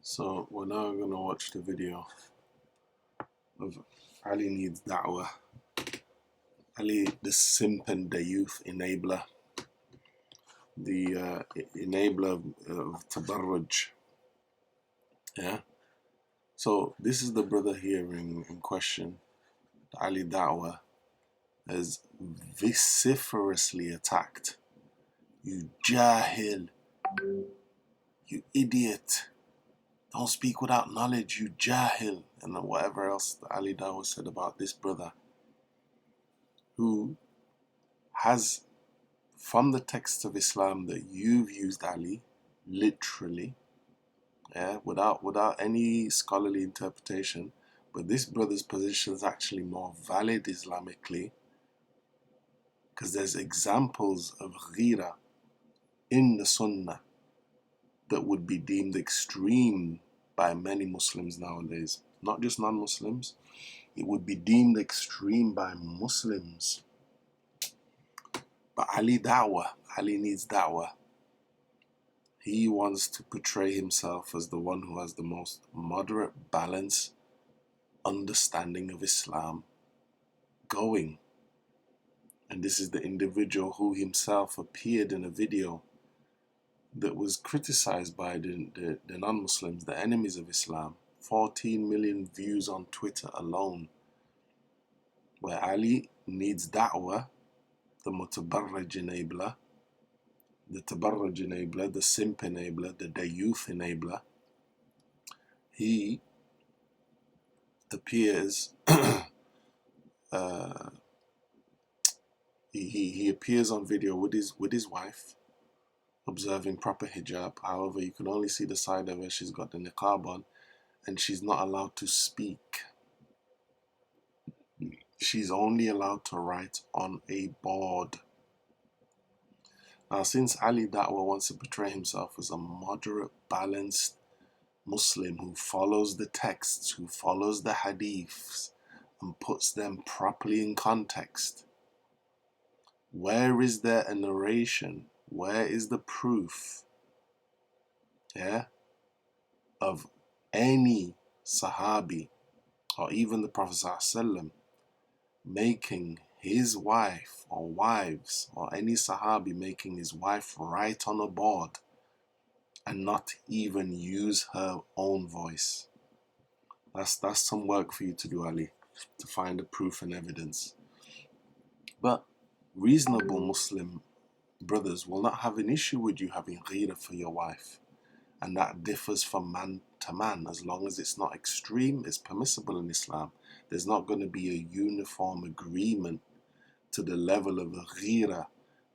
So we're now going to watch the video of Ali needs da'wah. Ali, the simp and dayyuth enabler, the enabler of Tabarruj. Yeah. So this is the brother here in question. Ali Da'wah has vociferously attacked. You jahil, you idiot. Don't speak without knowledge, you jahil. And whatever else Ali Da'wah said about this brother, who has, from the texts of Islam that you've used, Ali, literally, yeah, without any scholarly interpretation, but this brother's position is actually more valid Islamically, because there's examples of ghira in the Sunnah that would be deemed extreme by many Muslims nowadays, not just non-Muslims. It would be deemed extreme by Muslims. But Ali needs da'wah. He wants to portray himself as the one who has the most moderate, balanced understanding of Islam going. And this is the individual who himself appeared in a video that was criticized by the non-Muslims, the enemies of Islam. 14 million views on Twitter alone, where Ali needs da'wah, the mutabarrij enabler, the tabarruj enabler, the simp enabler, the dayyuth enabler. He appears he appears on video with his wife, observing proper hijab. However, you can only see the side of her. She's got the niqab on, and she's not allowed to speak. She's only allowed to write on a board. Now, since Ali Da'wah wants to portray himself as a moderate, balanced Muslim who follows the texts, who follows the hadiths, and puts them properly in context, where is there a narration? Where is the proof, yeah, of any Sahabi or even the Prophet ﷺ making his wife or wives, or any Sahabi making his wife write on a board and not even use her own voice? That's some work for you to do, Ali, to find the proof and evidence. But reasonable Muslim brothers will not have an issue with you having ghira for your wife, and that differs from man to man. As long as it's not extreme, it's permissible in Islam. There's not going to be a uniform agreement to the level of ghira.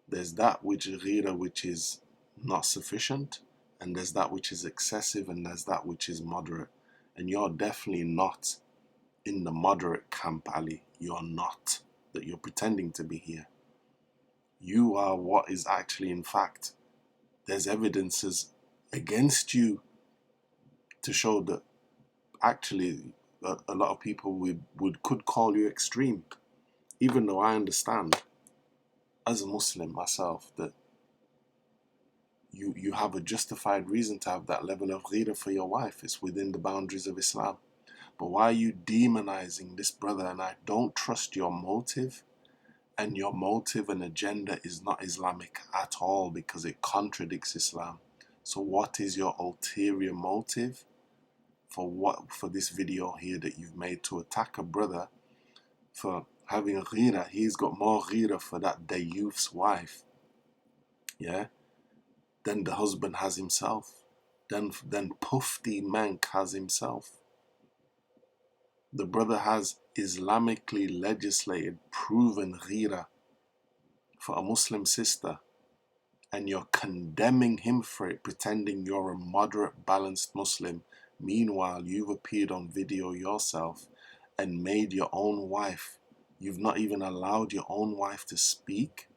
There's that which is not sufficient, and there's that which is excessive, and there's that which is moderate. And you're definitely not in the moderate camp, Ali. You're not, that you're pretending to be here. You are what is actually, in fact, there's evidences against you to show that actually a lot of people could call you extreme, even though I understand as a Muslim myself that you have a justified reason to have that level of ghira for your wife. It's within the boundaries of Islam. But why are you demonizing this brother? And I don't trust your motive. And your motive and agenda is not Islamic at all, because it contradicts Islam. So what is your ulterior motive for this video here that you've made to attack a brother for having a ghira? He's got more ghira for that dayyuth's wife, yeah, than the husband has himself, than Pufti Mank has himself. The brother has Islamically legislated, proven ghira for a Muslim sister, and you're condemning him for it, pretending you're a moderate, balanced Muslim. Meanwhile, you've appeared on video yourself and made your own wife. You've not even allowed your own wife to speak,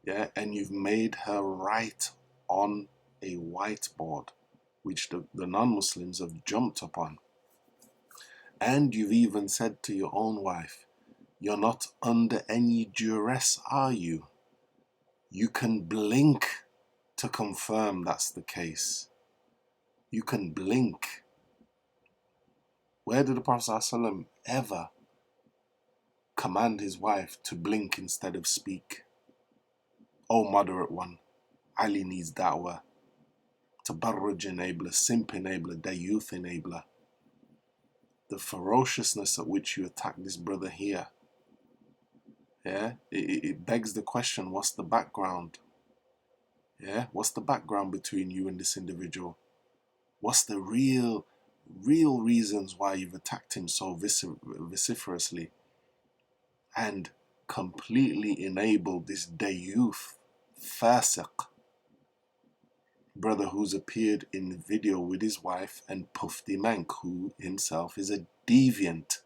yeah, and you've made her write on a whiteboard, which the non-Muslims have jumped upon. And you've even said to your own wife, you're not under any duress, are you? You can blink to confirm that's the case. You can blink. Where did the Prophet ﷺ ever command his wife to blink instead of speak? Oh, moderate one, Ali needs da'wah. Tabarruj enabler, simp enabler, dayyuth enabler. The ferociousness at which you attack this brother here, yeah, it begs the question, what's the background? Yeah, what's the background between you and this individual? What's the real reasons why you've attacked him so vociferously and completely enabled this dayyuth, faasiq, brother who's appeared in the video with his wife, and Pufti Mank, who himself is a deviant.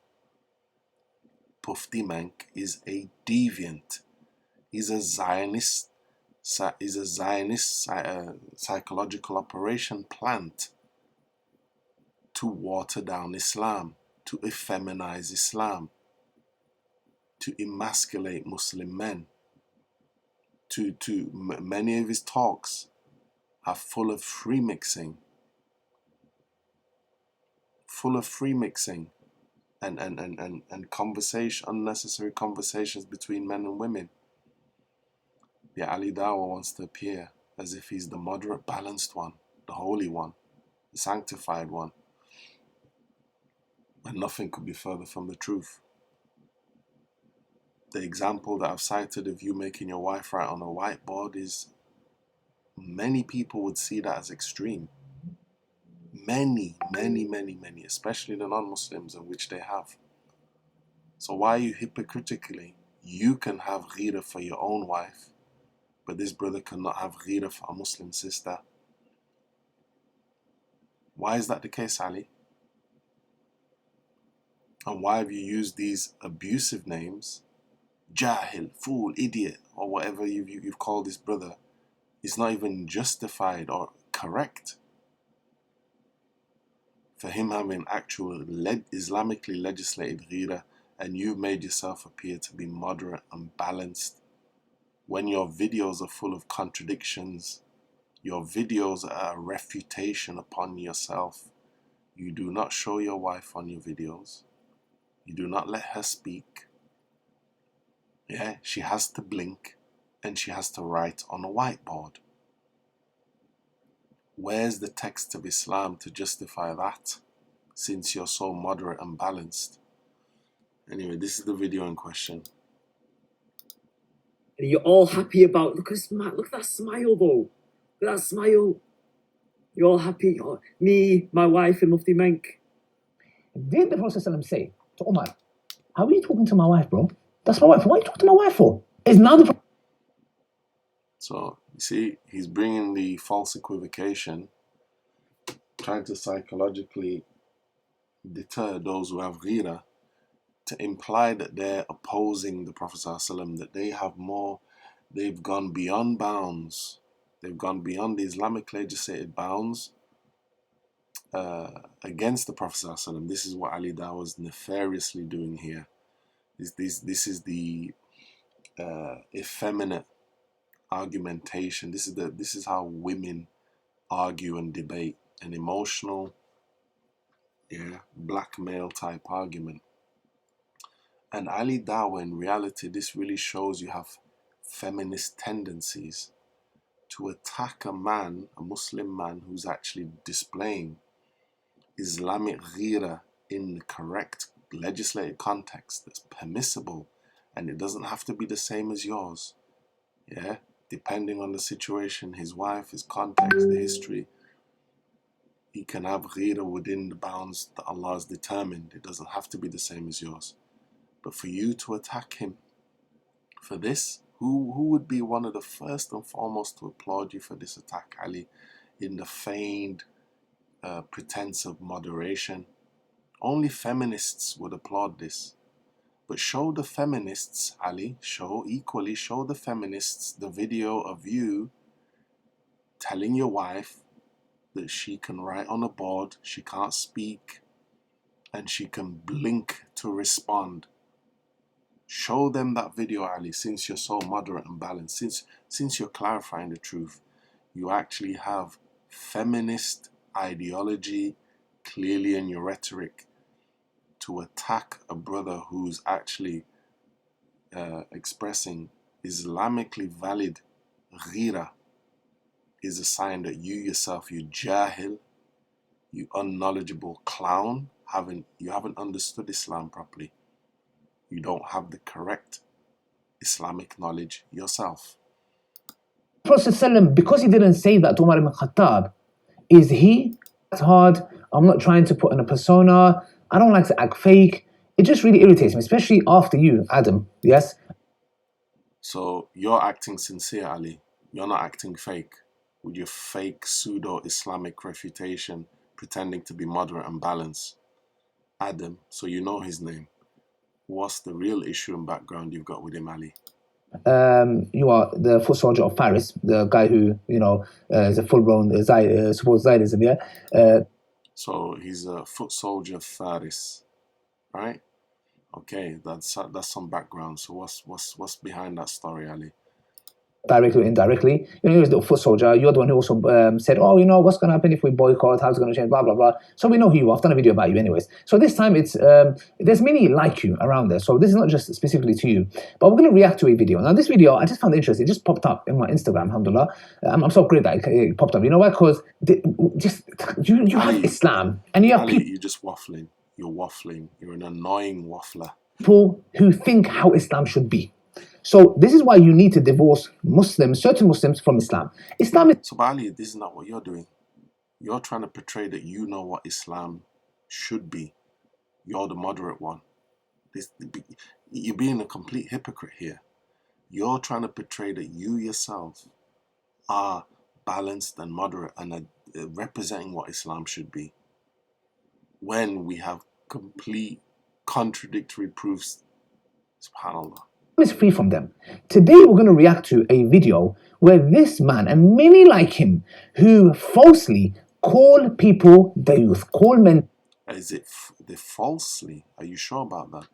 Pufti Mank is a deviant. He's a Zionist. Is a Zionist psychological operation plant to water down Islam, to effeminize Islam, to emasculate Muslim men. Many of his talks are full of free mixing and conversation, unnecessary conversations between men and women. Yet Ali Dawah wants to appear as if he's the moderate, balanced one, the holy one, the sanctified one. And nothing could be further from the truth. The example that I've cited of you making your wife write on a whiteboard is, many people would see that as extreme. Many, especially the non-Muslims, in which they have. So why are you hypocritically, you can have ghira for your own wife, but this brother cannot have ghira for a Muslim sister? Why is that the case, Ali? And why have you used these abusive names? Jahil, fool, idiot, or whatever you've called this brother. It's not even justified or correct for him having actual Islamically legislated ghira, and you've made yourself appear to be moderate and balanced when your videos are full of contradictions. Your videos are a refutation upon yourself. You do not show your wife on your videos. You do not let her speak. Yeah, she has to blink and she has to write on a whiteboard. Where's the text of Islam to justify that, since you're so moderate and balanced? Anyway, this is the video in question. You're all happy about, look at that smile though. Look at that smile. You're all happy. Oh, me, my wife, and Mufti Menk. Did the Prophet ﷺ say to Umar, how are you talking to my wife, bro? That's my wife. What are you talking to my wife for? Is now the So, you see, he's bringing the false equivocation, trying to psychologically deter those who have ghira, to imply that they're opposing the Prophet ﷺ, that they have more, they've gone beyond bounds, they've gone beyond the Islamic legislated bounds against the Prophet ﷺ. This is what Ali Dawah was nefariously doing here. This is the effeminate argumentation. This is how women argue and debate, an emotional, blackmail type argument. And Ali Dawah, in reality, this really shows you have feminist tendencies to attack a man, a Muslim man, who's actually displaying Islamic ghira in the correct legislative context that's permissible, and it doesn't have to be the same as yours. Yeah, depending on the situation, his wife, his context, the history, he can have ghira within the bounds that Allah has determined. It doesn't have to be the same as yours. But for you to attack him for this, who would be one of the first and foremost to applaud you for this attack, Ali, in the feigned pretense of moderation? Only feminists would applaud this. But show the feminists, Ali, show the feminists the video of you telling your wife that she can write on a board, she can't speak, and she can blink to respond. Show them that video, Ali, since you're so moderate and balanced, since you're clarifying the truth. You actually have feminist ideology, clearly in your rhetoric, to attack a brother who's actually expressing Islamically valid ghira is a sign that you yourself, you jahil, you unknowledgeable clown, you haven't understood Islam properly. You don't have the correct Islamic knowledge yourself. Prophet ﷺ, because he didn't say that to Umar ibn Khattab, is he? It's hard. I'm not trying to put in a persona. I don't like to act fake. It just really irritates me, especially after you, Adam. Yes? So you're acting sincere, Ali. You're not acting fake with your fake pseudo-Islamic refutation, pretending to be moderate and balanced. Adam, so you know his name. What's the real issue and background you've got with him, Ali? You are the foot soldier of Faris, the guy who, is a full-blown supposed Zionism, yeah? So he's a foot soldier of Faris, right? Okay, that's some background. So what's behind that story, Ali? Directly or indirectly, he was the foot soldier. You're the one who also said, "Oh, what's going to happen if we boycott? How's it going to change?" Blah blah blah. So we know who you are. I've done a video about you, anyways. So this time it's there's many like you around there. So this is not just specifically to you, but we're going to react to a video. Now this video I just found interesting. It just popped up in my Instagram. Alhamdulillah. I'm so great that it popped up. You know why? Because you Ali, have Islam and you have Ali, you're just waffling. You're waffling. You're an annoying waffler. People who think how Islam should be. So this is why you need to divorce certain Muslims from Islam. Islam is... So, Ali, this is not what you're doing. You're trying to portray that you know what Islam should be. You're the moderate one. You're being a complete hypocrite here. You're trying to portray that you yourself are balanced and moderate and are representing what Islam should be, when we have complete contradictory proofs. SubhanAllah. is free from them. Today we're going to react to a video where this man and many like him who falsely call people dayyuth, call men... Is it falsely? Are you sure about that?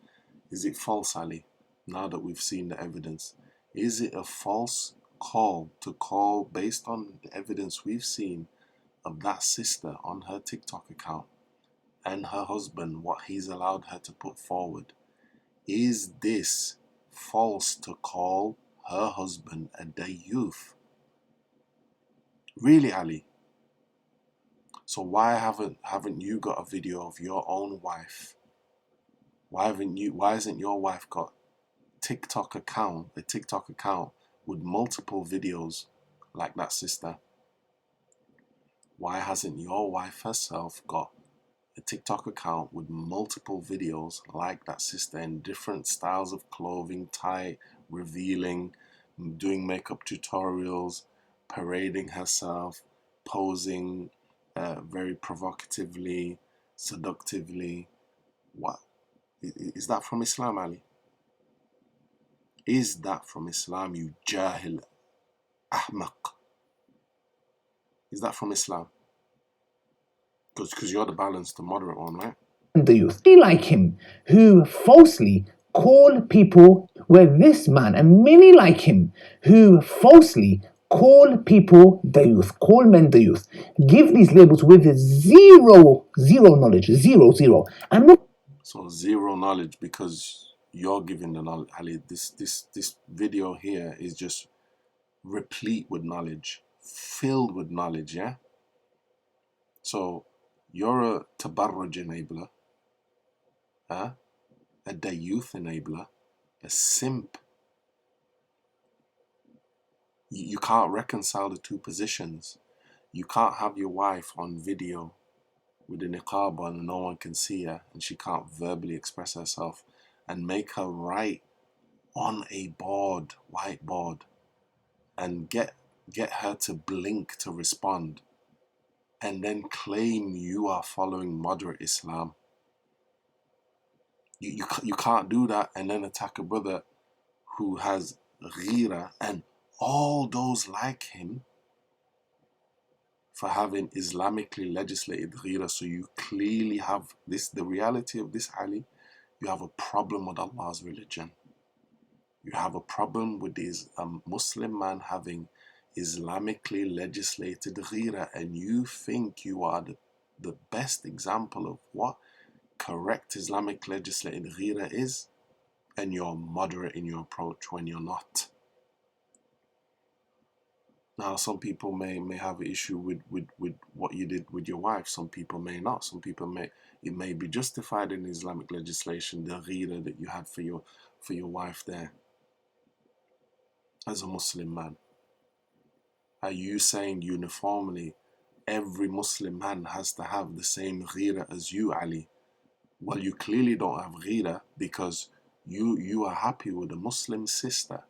Is it false, Ali? Now that we've seen the evidence, is it a false call to call, based on the evidence we've seen of that sister on her TikTok account and her husband, what he's allowed her to put forward? Is this false to call her husband a dayyuth? Really, Ali? So why haven't you got a video of your own wife? Why hasn't your wife got a TikTok account with multiple videos like that sister? Why hasn't your wife herself got a TikTok account with multiple videos like that sister, in different styles of clothing, tight, revealing, doing makeup tutorials, parading herself, posing very provocatively, seductively? What is that from Islam, Ali? Is that from Islam, you jahil ahmaq? Is that from Islam? Because you're the balanced, the moderate one, right? The youth. Be like him who falsely call people, where this man and many like him who falsely call people dayyuth, call men dayyuth, give these labels with zero knowledge, zero. And so zero knowledge, because you're giving the knowledge, Ali. This video here is just replete with knowledge, filled with knowledge, yeah? So you're a Tabarruj enabler, a dayyuth enabler, a simp. You can't reconcile the two positions. You can't have your wife on video with a niqab on and no one can see her, and she can't verbally express herself, and make her write on a whiteboard, and get her to blink to respond, and then claim you are following moderate Islam. You can't do that and then attack a brother who has ghira and all those like him for having Islamically legislated ghira. So you clearly have this, the reality of this, Ali. You have a problem with Allah's religion. You have a problem with this Muslim man having Islamically legislated ghira, and you think you are the best example of what correct Islamic legislated ghira is, and you're moderate in your approach when you're not. Now, some people may have an issue with what you did with your wife. Some people may not. Some people it may be justified in Islamic legislation, the ghira that you had for your wife there as a Muslim man. Are you saying uniformly every Muslim man has to have the same ghira as you, Ali? Well, you clearly don't have ghira because you are happy with a Muslim sister.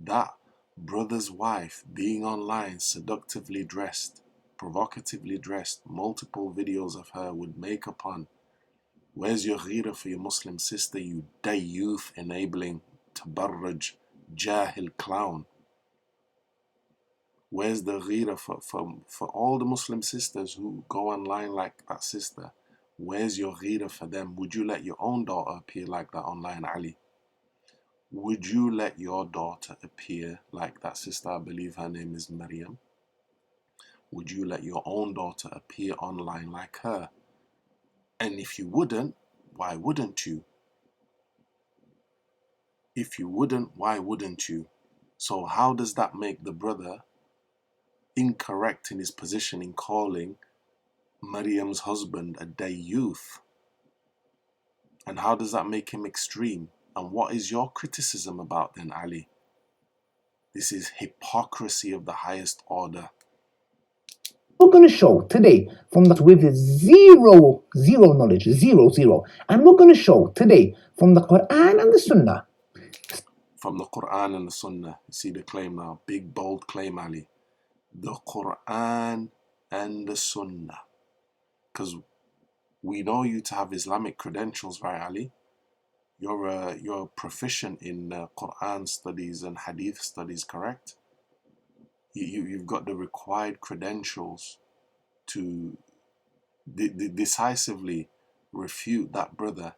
That brother's wife being online, seductively dressed, provocatively dressed, multiple videos of her with makeup on. Where's your ghira for your Muslim sister, you dayyuth enabling Tabarruj jahil clown? Where's the ghira for all the Muslim sisters who go online like that sister? Where's your ghira for them? Would you let your own daughter appear like that online, Ali? Would you let your daughter appear like that sister? I believe her name is Maryam. Would you let your own daughter appear online like her? And if you wouldn't, why wouldn't you? If you wouldn't, why wouldn't you? So how does that make the brother incorrect in his position in calling Maryam's husband a dayyuth? And how does that make him extreme? And what is your criticism about then, Ali? This is hypocrisy of the highest order. We're going to show today from that with zero knowledge, zero. And we're going to show today from the Quran and the Sunnah. From the Quran and the Sunnah. You see the claim now. Big, bold claim, Ali. The Quran and the Sunnah. Because we know you to have Islamic credentials, right, Ali? You're proficient in Quran studies and Hadith studies, correct? You've got the required credentials to decisively refute that brother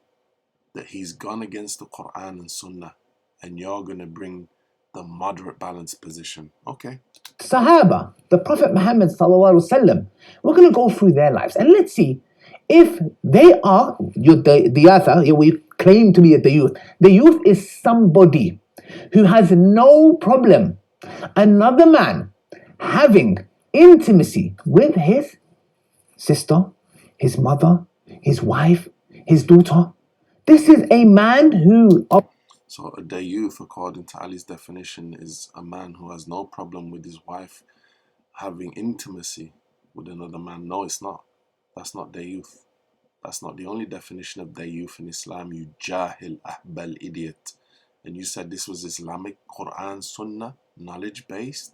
that he's gone against the Quran and Sunnah, and you're going to bring the moderate balanced position. Okay. Sahaba, the Prophet Muhammad sallallahu alaihi wasallam. We're going to go through their lives and let's see if they are dayyuth. We claim to be a dayyuth. Dayyuth is somebody who has no problem another man having intimacy with his sister, his mother, his wife, his daughter. This is a man who... So a dayyuth, according to Ali's definition, is a man who has no problem with his wife having intimacy with another man. No, it's not. That's not dayyuth. That's not the only definition of dayyuth in Islam, you jahil, ahbal, idiot. And you said this was Islamic Quran, Sunnah, knowledge-based.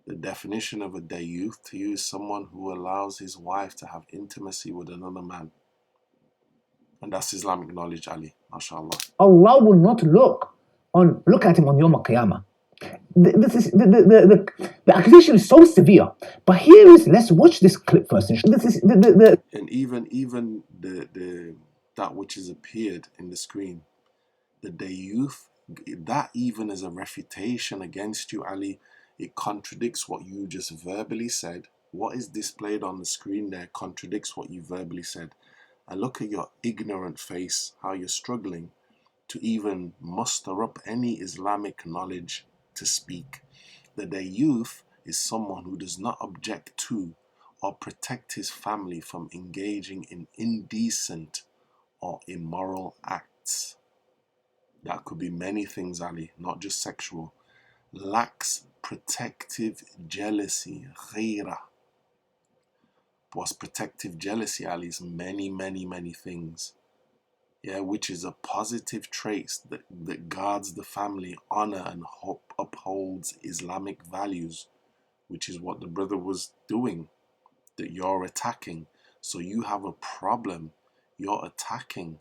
The definition of a dayyuth to you is someone who allows his wife to have intimacy with another man. And that's Islamic knowledge, Ali. MashaAllah. Allah will not look at him on Yom Qiyamah. The accusation is so severe. But here is, let's watch this clip first. This is and even that which has appeared in the screen, the dayyuth, that even as a refutation against you, Ali, it contradicts what you just verbally said. What is displayed on the screen there contradicts what you verbally said. And look at your ignorant face, how you're struggling to even muster up any Islamic knowledge to speak. The dayyuth is someone who does not object to or protect his family from engaging in indecent or immoral acts. That could be many things, Ali, not just sexual. Lacks protective jealousy, ghira. What's protective jealousy, Ali, is many things. Yeah, which is a positive trait that guards the family honor and upholds Islamic values, which is what the brother was doing, that you're attacking. So you have a problem. You're attacking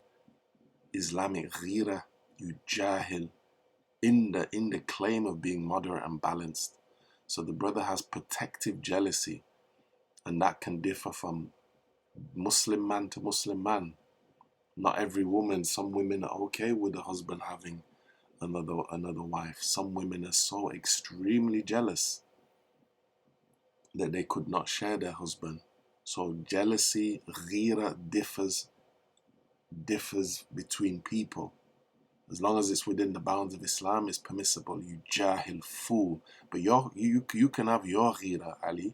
Islamic ghira, you jahil, in the claim of being moderate and balanced. So the brother has protective jealousy, and that can differ from Muslim man to Muslim man. Not every woman, some women are okay with the husband having another wife. Some women are so extremely jealous that they could not share their husband. So jealousy, ghira, differs between people. As long as it's within the bounds of Islam, it's permissible. You jahil fool. But you can have your ghira, Ali.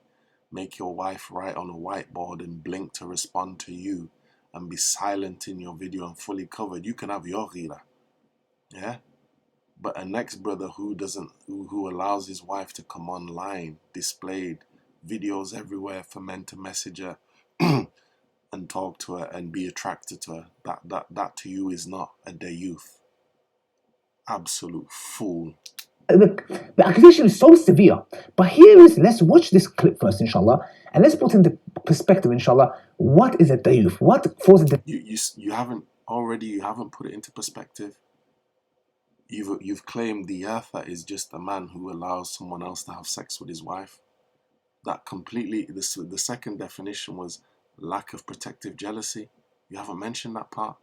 Make your wife write on a whiteboard and blink to respond to you, and be silent in your video and fully covered. You can have your ghira. Yeah? But a next brother who allows his wife to come online, displayed, videos everywhere for men to message her and talk to her and be attracted to her, that to you is not a dayyuth. Absolute fool. The accusation is so severe. But let's watch this clip first, inshallah, and let's put into perspective, inshallah, what is a dayyuth? What falls into... You haven't put it into perspective. You've claimed dayyuth is just a man who allows someone else to have sex with his wife. That completely, the second definition was lack of protective jealousy. You haven't mentioned that part.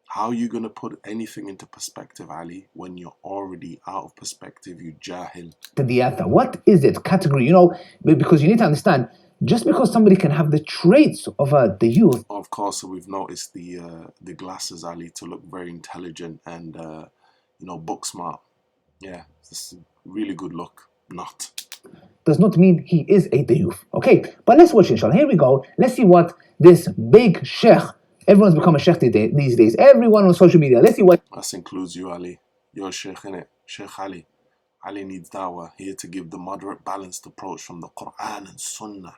How are you going to put anything into perspective, Ali, when you're already out of perspective, you jahil? The dayyuth, what is it? Category, because you need to understand, just because somebody can have the traits of a dayyuth. Of course, we've noticed the glasses, Ali, to look very intelligent and book smart. Yeah, it's a really good look. Not does not mean he is a dayyuth. Okay, but let's watch, inshallah. Here we go. Let's see what this big sheikh, everyone's become a sheikh these days. Everyone on social media. Let's see what... That includes you, Ali. You're a sheikh, innit? Sheikh Ali. Ali needs dawah, here to give the moderate, balanced approach from the Quran and Sunnah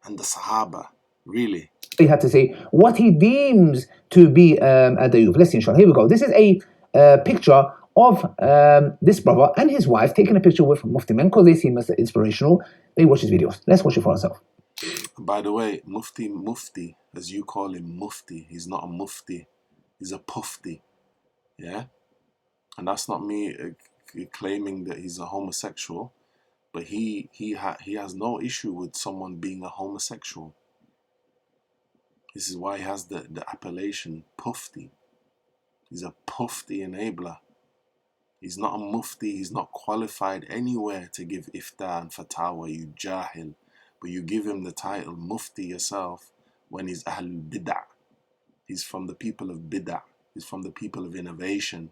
and the Sahaba. Really. He had to say what he deems to be a dayyuth. Let's see, inshallah. Here we go. This is a picture of this brother and his wife taking a picture with Mufti men because they seem as inspirational. They watch his videos. Let's watch it for ourselves. By the way, Mufti, as you call him, Mufti, he's not a Mufti, he's a Pufti. Yeah? And that's not me claiming that he's a homosexual, but he has no issue with someone being a homosexual. This is why he has the appellation Pufti. He's a Pufti enabler. He's not a Mufti, he's not qualified anywhere to give iftar and fatawa, you jahil. But you give him the title Mufti yourself when he's Ahlul Bid'ah. He's from the people of Bid'ah. He's from the people of innovation.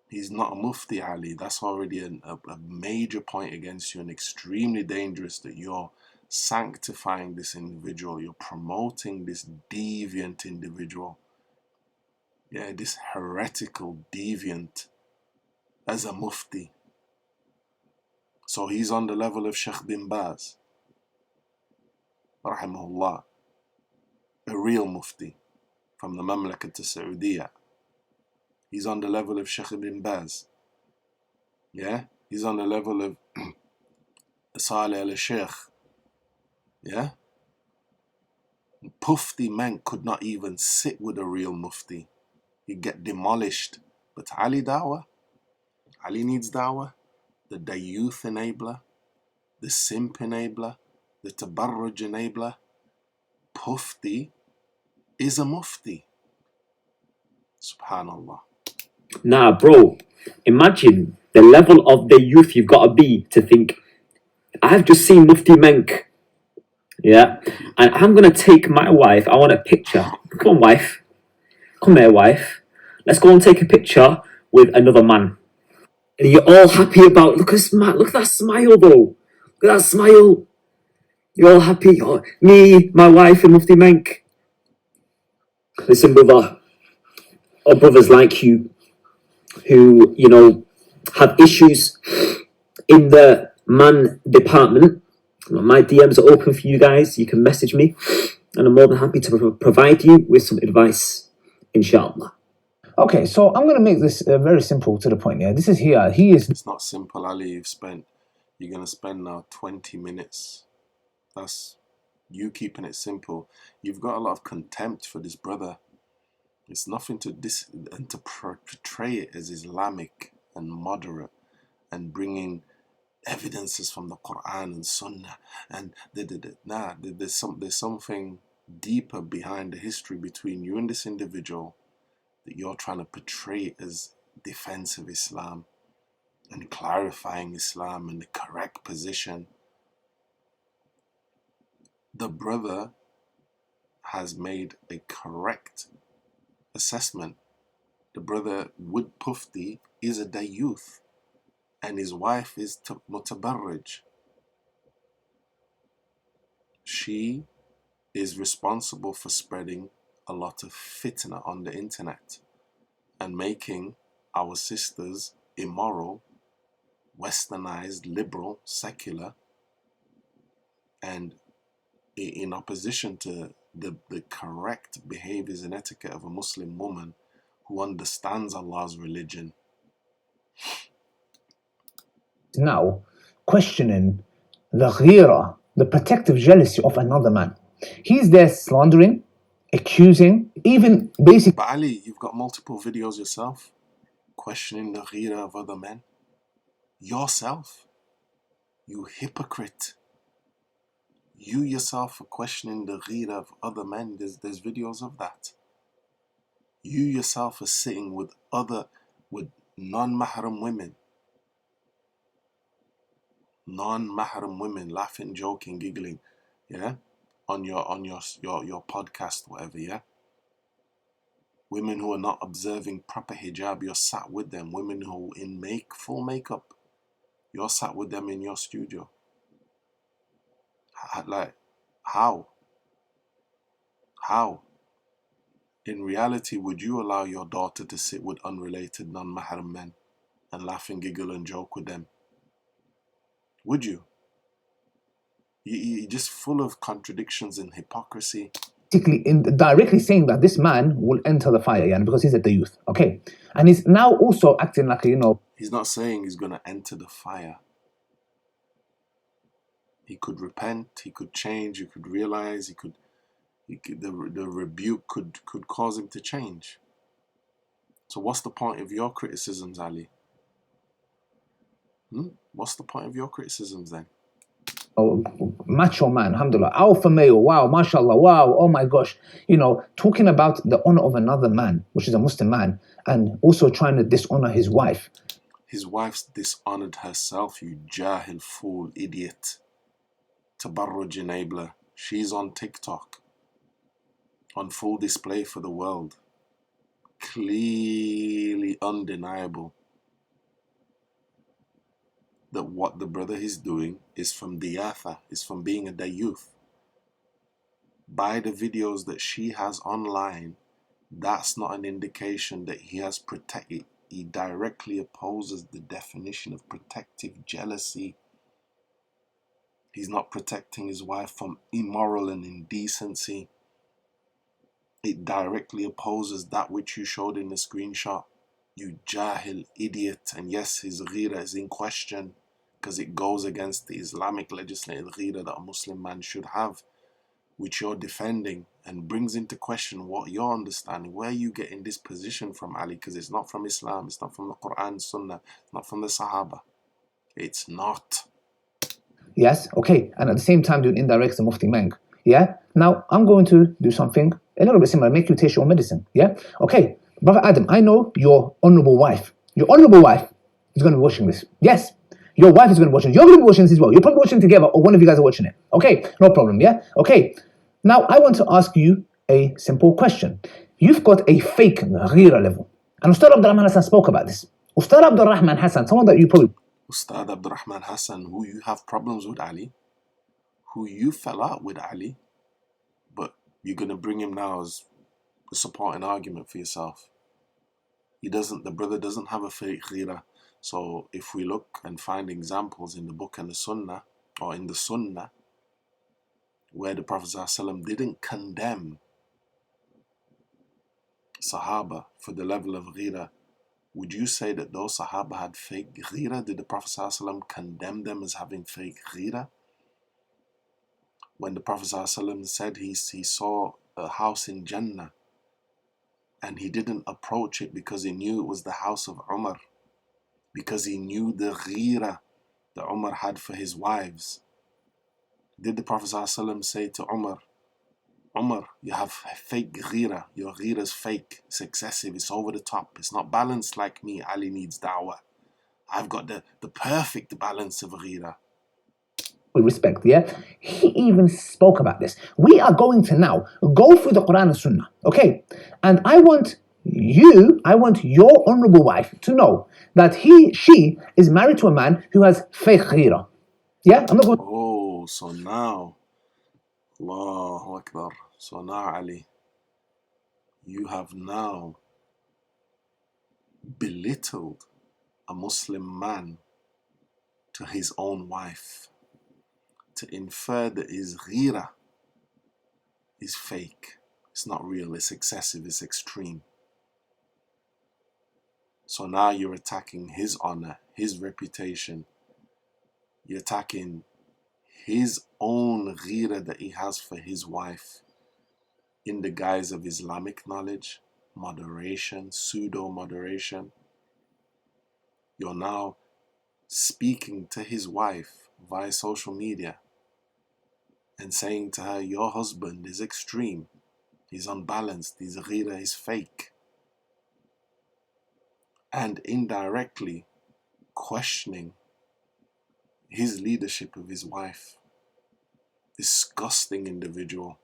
He's not a Mufti, Ali. That's already a major point against you and extremely dangerous that you're sanctifying this individual. You're promoting this deviant individual. Yeah, this heretical deviant as a Mufti. So he's on the level of Sheikh bin Baz, rahimahullah, a real Mufti from the Mamlakat al-Saudiya. He's on the level of Sheikh bin Baz. Yeah? He's on the level of Saleh al-Sheikh. Yeah? Pufti men could not even sit with a real Mufti. He'd get demolished. But Ali dawah? Ali needs dawah? The dayyuth enabler, the simp enabler, the tabarruj enabler. Pufti is a mufti. Subhanallah. Nah, bro, imagine the level of dayyuth you've got to be to think, I've just seen Mufti Menk, yeah, and I'm going to take my wife, I want a picture. Come on, wife. Come here, wife. Let's go and take a picture with another man. And you're all happy about, look at that smile, though. Look at that smile. You're all happy. Oh, me, my wife, and Mufti Menk. Listen, brother, or brothers like you, who, have issues in the man department, my DMs are open for you guys. You can message me, and I'm more than happy to provide you with some advice, inshallah. Okay, so I'm going to make this very simple to the point. Yeah, this is here. He is... It's not simple, Ali. You're going to spend now 20 minutes. That's you keeping it simple. You've got a lot of contempt for this brother. It's nothing to portray it as Islamic and moderate and bringing evidences from the Quran and Sunnah and there's something deeper behind the history between you and this individual that you're trying to portray it as defense of Islam and clarifying Islam and the correct position, the brother has made a correct assessment. The brother Wood Pufti is a dayyuth, and his wife is Tabarruj. She is responsible for spreading a lot of fitna on the internet and making our sisters immoral, westernized, liberal, secular, and in opposition to the correct behaviors and etiquette of a Muslim woman who understands Allah's religion. Now, questioning the ghira, the protective jealousy of another man. He's there slandering, accusing, even basically. But Ali, you've got multiple videos yourself questioning the ghira of other men. Yourself, you hypocrite. You yourself are questioning the ghira of other men. There's videos of that. You yourself are sitting with non-mahram women. Non-mahram women, laughing, joking, giggling, yeah? On your podcast, whatever, yeah? Women who are not observing proper hijab, you're sat with them. Women who in full makeup, you're sat with them in your studio. Like, how? How? In reality, would you allow your daughter to sit with unrelated non-mahram men and laugh and giggle and joke with them? Would you? You're just full of contradictions and hypocrisy. Directly saying that this man will enter the fire, yeah, because he's a dayyuth, okay? And he's now also acting like, He's not saying he's going to enter the fire. He could repent, he could change, he could realize, the rebuke could cause him to change. So what's the point of your criticisms, Ali? What's the point of your criticisms then? Oh, macho man, alhamdulillah, alpha male, wow, mashallah, wow, oh my gosh, talking about the honor of another man, which is a Muslim man, and also trying to dishonor his wife. His wife's dishonored herself, you jahil, fool, idiot. Tabarruj enabler. She's on TikTok, on full display for the world. Clearly undeniable that what the brother is doing is from dayyuth, is from being a dayyuth. By the videos that she has online, that's not an indication that he has protected. He directly opposes the definition of protective jealousy. He's not protecting his wife from immoral and indecency. It directly opposes that which you showed in the screenshot. You jahil, idiot. And yes, his ghira is in question because it goes against the Islamic legislated ghira that a Muslim man should have, which you're defending, and brings into question what you're understanding. Where are you getting this position from, Ali? Because it's not from Islam, it's not from the Quran, Sunnah, it's not from the Sahaba. It's not. Yes, okay, and at the same time doing indirect the Mufti Meng. Yeah? Now, I'm going to do something a little bit similar, make you taste your own medicine. Yeah? Okay, Brother Adam, I know your honorable wife. Your honorable wife is going to be watching this. Yes, your wife is going to be watching. You're going to be watching this as well. You're probably watching together, or one of you guys are watching it. Okay, no problem, yeah? Okay, now I want to ask you a simple question. You've got a fake ghira level. And Ustad Abdurrahman Hassan spoke about this. Ustad Abdurrahman Hassan, someone that you probably... Ustad Abdurrahman Hassan, who you have problems with, Ali, who you fell out with, Ali, but you're going to bring him now as a supporting argument for yourself. The brother doesn't have a fake ghira. So if we look and find examples in the book and the Sunnah, or in the Sunnah, where the Prophet ﷺ didn't condemn Sahaba for the level of ghira, would you say that those Sahaba had fake ghira? Did the Prophet ﷺ condemn them as having fake ghira? When the Prophet ﷺ said he saw a house in Jannah and he didn't approach it because he knew it was the house of Umar, because he knew the ghira that Umar had for his wives, did the Prophet ﷺ say to Umar, Umar, you have fake ghira, your ghira is fake, it's excessive, it's over the top, it's not balanced like me, Ali needs da'wah. I've got the perfect balance of ghira. With respect, yeah? He even spoke about this. We are going to now go through the Quran and Sunnah, okay? And I want your honorable wife to know that she is married to a man who has fake ghira. Yeah? I'm not going. Oh, so now, Allahu Akbar. So now, Ali, you have now belittled a Muslim man to his own wife, to infer that his ghira is fake. It's not real, it's excessive, it's extreme. So now you're attacking his honor, his reputation. You're attacking his own ghira that he has for his wife in the guise of Islamic knowledge, moderation, pseudo-moderation. You're now speaking to his wife via social media and saying to her, your husband is extreme, he's unbalanced, his ghira is fake. And indirectly questioning his leadership of his wife. Disgusting individual.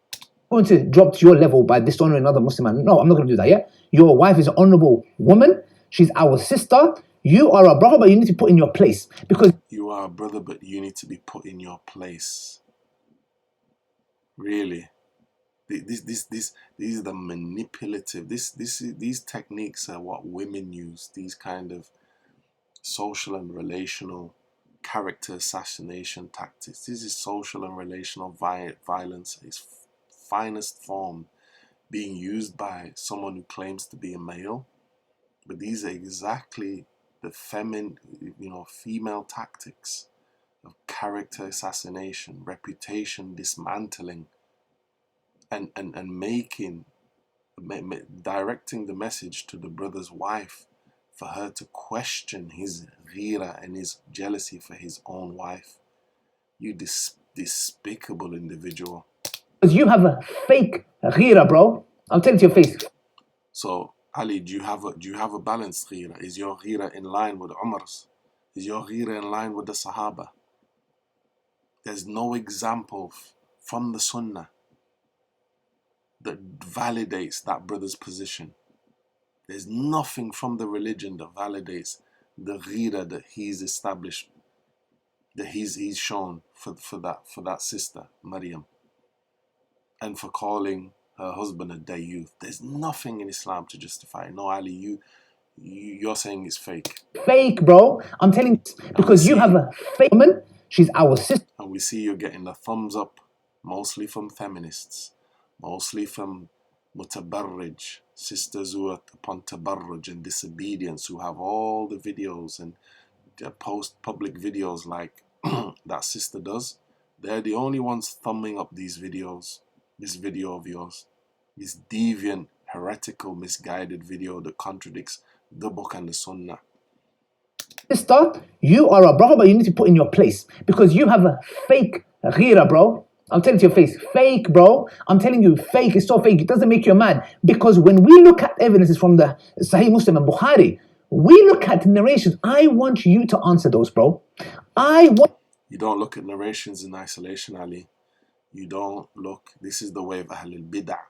Going to drop to your level by dishonoring another Muslim man. No, I'm not going to do that, yeah? Your wife is an honorable woman. She's our sister. You are a brother, but you need to put in your place. Because you are a brother, but you need to be put in your place. Really. These are the manipulative. These techniques are what women use. These kind of social and relational character assassination tactics. This is social and relational violence. Its finest form, being used by someone who claims to be a male. But these are exactly the female tactics of character assassination, reputation dismantling, and directing the message to the brother's wife for her to question his ghira and his jealousy for his own wife. You despicable individual. Because you have a fake ghira, bro. I'm telling you to your face. So, Ali, do you have a balanced ghira? Is your ghira in line with Umar's? Is your ghira in line with the Sahaba? There's no example from the Sunnah that validates that brother's position. There's nothing from the religion that validates the ghira that he's established, that he's shown for that sister, Maryam, and for calling her husband a dayyuth. There's nothing in Islam to justify it. No, Ali, you're saying it's fake. Fake, bro. I'm telling you, because you have a fake woman. She's our sister. And we see you're getting the thumbs up, mostly from feminists, mostly from Tabarruj, sisters who are upon Tabarruj and disobedience, who have all the videos and post public videos like that sister does. They're the only ones thumbing up these videos, this video of yours, this deviant, heretical, misguided video that contradicts the book and the Sunnah. Sister, you are a brother, but you need to put in your place. Because you have a fake ghira, bro. I'm telling you to your face. Fake, bro. I'm telling you, fake. It's so fake. It doesn't make you a man. Because when we look at evidences from the Sahih Muslim and Bukhari, we look at narrations. I want you to answer those, bro. You don't look at narrations in isolation, Ali. You don't look. This is the way of Ahlul Bid'ah.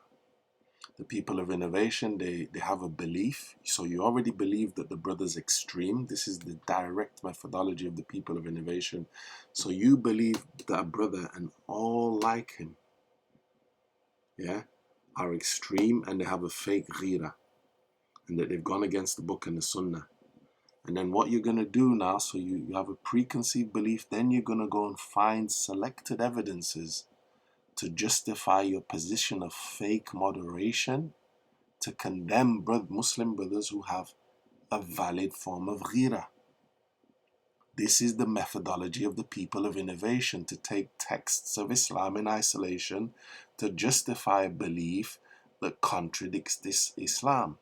The people of innovation, they have a belief. So you already believe that the brother's extreme. This is the direct methodology of the people of innovation. So you believe that a brother and all like him, yeah, are extreme and they have a fake ghira, and that they've gone against the book and the Sunnah. And then what you're going to do now, so you have a preconceived belief, then you're going to go and find selected evidences to justify your position of fake moderation, to condemn Muslim brothers who have a valid form of ghira. This is the methodology of the people of innovation, to take texts of Islam in isolation to justify a belief that contradicts this Islam.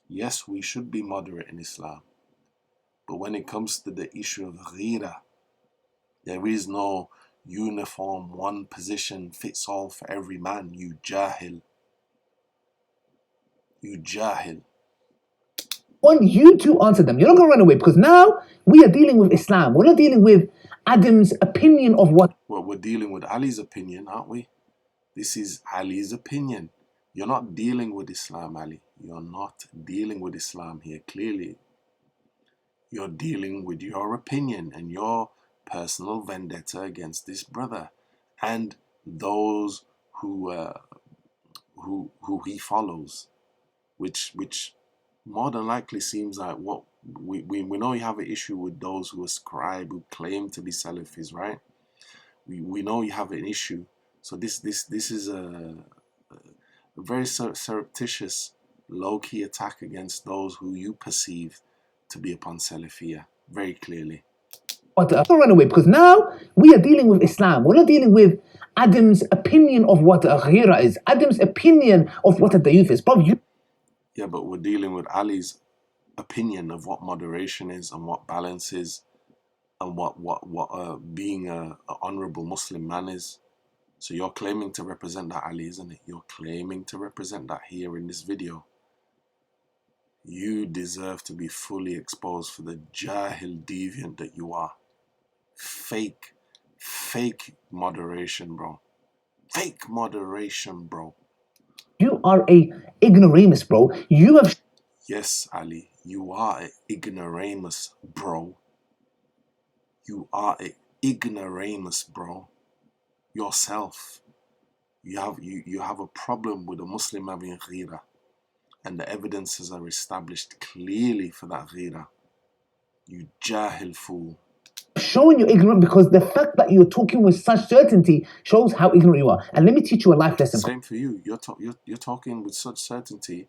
Yes, we should be moderate in Islam, but when it comes to the issue of ghira, there is no uniform one position fits all for every man. You jahil. You jahil. want you to answer them. You're not going to run away because now we are dealing with Islam. We're not dealing with Adam's opinion of what. Well, we're dealing with Ali's opinion, aren't we? This is Ali's opinion. You're not dealing with Islam, Ali. You're not dealing with Islam here, clearly. You're dealing with your opinion and your personal vendetta against this brother and those who he follows, which more than likely seems like what we know you have an issue with those who ascribe, who claim to be Salafis, right? We know you have an issue. So this is a very surreptitious, low-key attack against those who you perceive to be upon Salafiyah, very clearly. Don't run away because now we are dealing with Islam. We're not dealing with Adam's opinion of what a ghira is, Adam's opinion of what a dayyuth is. Yeah, but we're dealing with Ali's opinion of what moderation is and what balance is and what being a honorable Muslim man is. So you're claiming to represent that, Ali, isn't it? You're claiming to represent that here in this video. You deserve to be fully exposed for the jahil deviant that you are. Fake moderation, bro. Fake moderation, bro. You are a ignoramus, bro. You have. Yes, Ali, you are an ignoramus, bro. You are an ignoramus, bro. Yourself. You have a problem with a Muslim having ghira, and the evidences are established clearly for that ghira. You jahil fool. Showing you ignorant because the fact that you're talking with such certainty shows how ignorant you are. And let me teach you a life lesson. Same for you. You're talking with such certainty.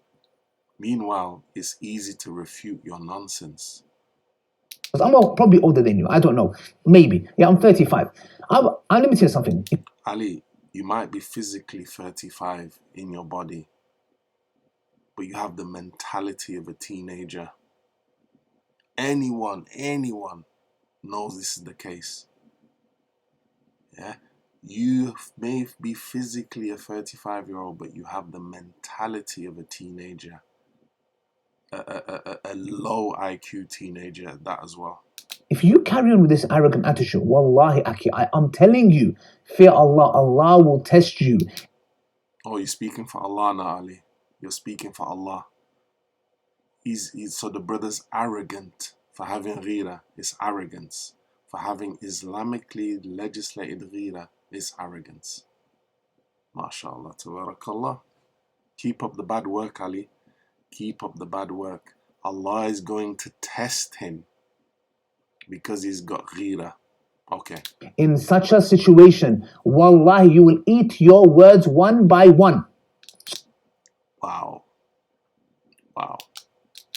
Meanwhile, it's easy to refute your nonsense. Because I'm probably older than you. I don't know. Maybe. Yeah, I'm 35. Let me tell you something. Ali, you might be physically 35 in your body, but you have the mentality of a teenager. Anyone knows this is the case. Yeah, you may be physically a 35-year-old, but you have the mentality of a teenager, a low IQ teenager at that as well. If you carry on with this arrogant attitude, wallahi, Aki, I'm telling you, fear Allah. Allah will test you. Oh, you're speaking for Allah now, Ali. You're speaking for Allah. So the brother's arrogant for having ghira is arrogance. For having Islamically legislated ghira is arrogance. MashaAllah, tabarakallah. Keep up the bad work, Ali. Keep up the bad work. Allah is going to test him because he's got ghira. Okay. In such a situation, wallahi, you will eat your words one by one. Wow.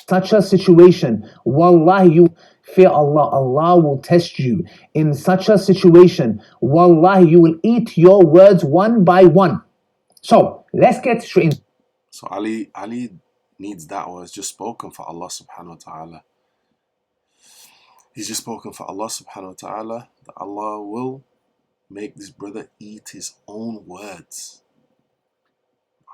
Such a situation, wallahi, you fear Allah. Allah will test you. In such a situation, wallahi, you will eat your words one by one. So let's get straight in. So Ali needs da'wah. He's just spoken for Allah subhanahu wa ta'ala. He's just spoken for Allah subhanahu wa ta'ala that Allah will make this brother eat his own words.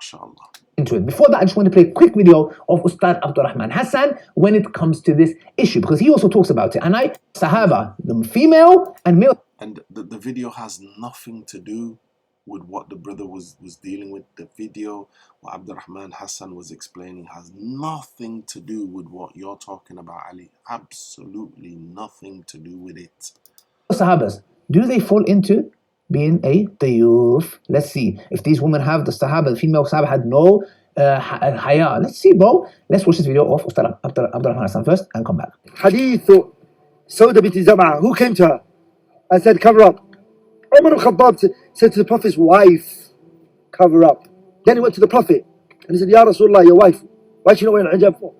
MashaAllah. Into it. Before that, I just want to play a quick video of Ustad Abdurrahman Hassan when it comes to this issue, because he also talks about it. And Sahaba, the female and male. And the video has nothing to do with what the brother was dealing with. The video, what Abdurrahman Hassan was explaining, has nothing to do with what you're talking about, Ali. Absolutely nothing to do with it. Sahabas, do they fall into being a dayyuth? Let's see. If these women have, the Sahaba, the female Sahaba had no haya. Let's see, bro. Let's watch this video of Ustad Abdurrahman Hassan first and come back. Hadith Sauda bint Zam'a, who came to her and said, cover up. Umar al-Khattab said to the Prophet's wife, cover up. Then he went to the Prophet and he said, Ya Rasulullah, your wife, why is she not wearing hijab for?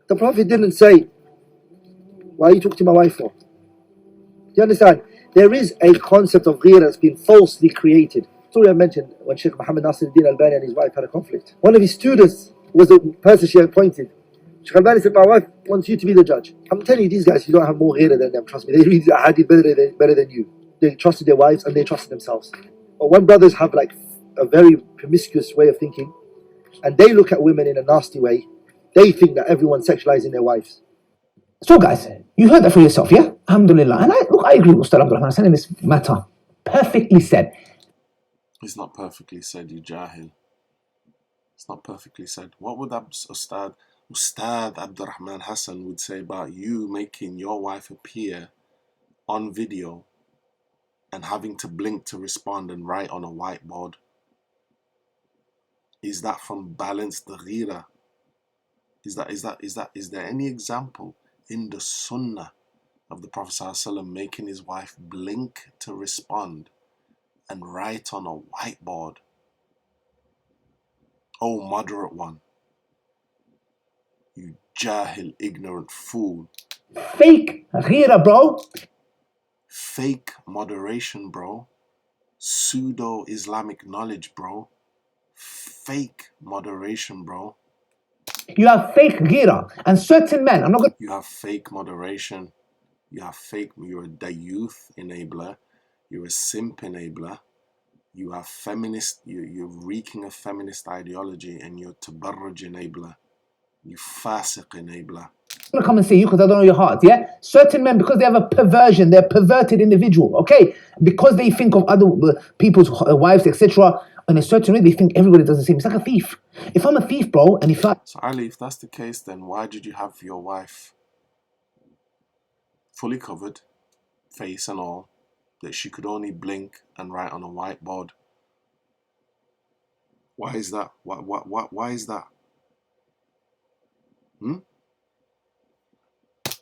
The Prophet didn't say, why are you talking to my wife for? Do you understand? There is a concept of ghira that's been falsely created. Story I mentioned when Sheikh Muhammad Nasiruddin Albani and his wife had a conflict. One of his students was the person she appointed. Sheikh Albani said, my wife wants you to be the judge. I'm telling you, these guys, you don't have more ghira than them, trust me. They read the hadith better than you. They trusted their wives and they trusted themselves. But when brothers have like a very promiscuous way of thinking and they look at women in a nasty way, They think that everyone's sexualizing their wives. So guys, you heard that for yourself, yeah? Alhamdulillah. And I agree with Ustad Abdul Rahman Hassan in this matter. Perfectly said. It's not perfectly said, you jahil. It's not perfectly said. What would Ustad Abdurrahman Hassan would say about you making your wife appear on video and having to blink to respond and write on a whiteboard? Is that from balanced ghira? Is there any example in the Sunnah of the Prophet ﷺ making his wife blink to respond and write on a whiteboard? Oh, moderate one, you jahil, ignorant fool. Fake ghira, bro. Fake moderation, bro. Pseudo-Islamic knowledge, bro. Fake moderation, bro. You have fake ghira. And certain men, I'm not going to... You have fake moderation. You're a dayyuth enabler. You're a simp enabler. You are feminist. You're reeking of feminist ideology, and you're tabarruj enabler. You faasiq enabler. I'm going to come and say you because I don't know your heart, yeah? Certain men, because they have a perversion, they're a perverted individual, okay? Because they think of other people's wives, etc., in a certain way, they think everybody does the same. It's like a thief. If I'm a thief, bro, and if I... So Ali, if that's the case, then why did you have your wife fully covered, face and all, that she could only blink and write on a whiteboard? Why is that? Why is that?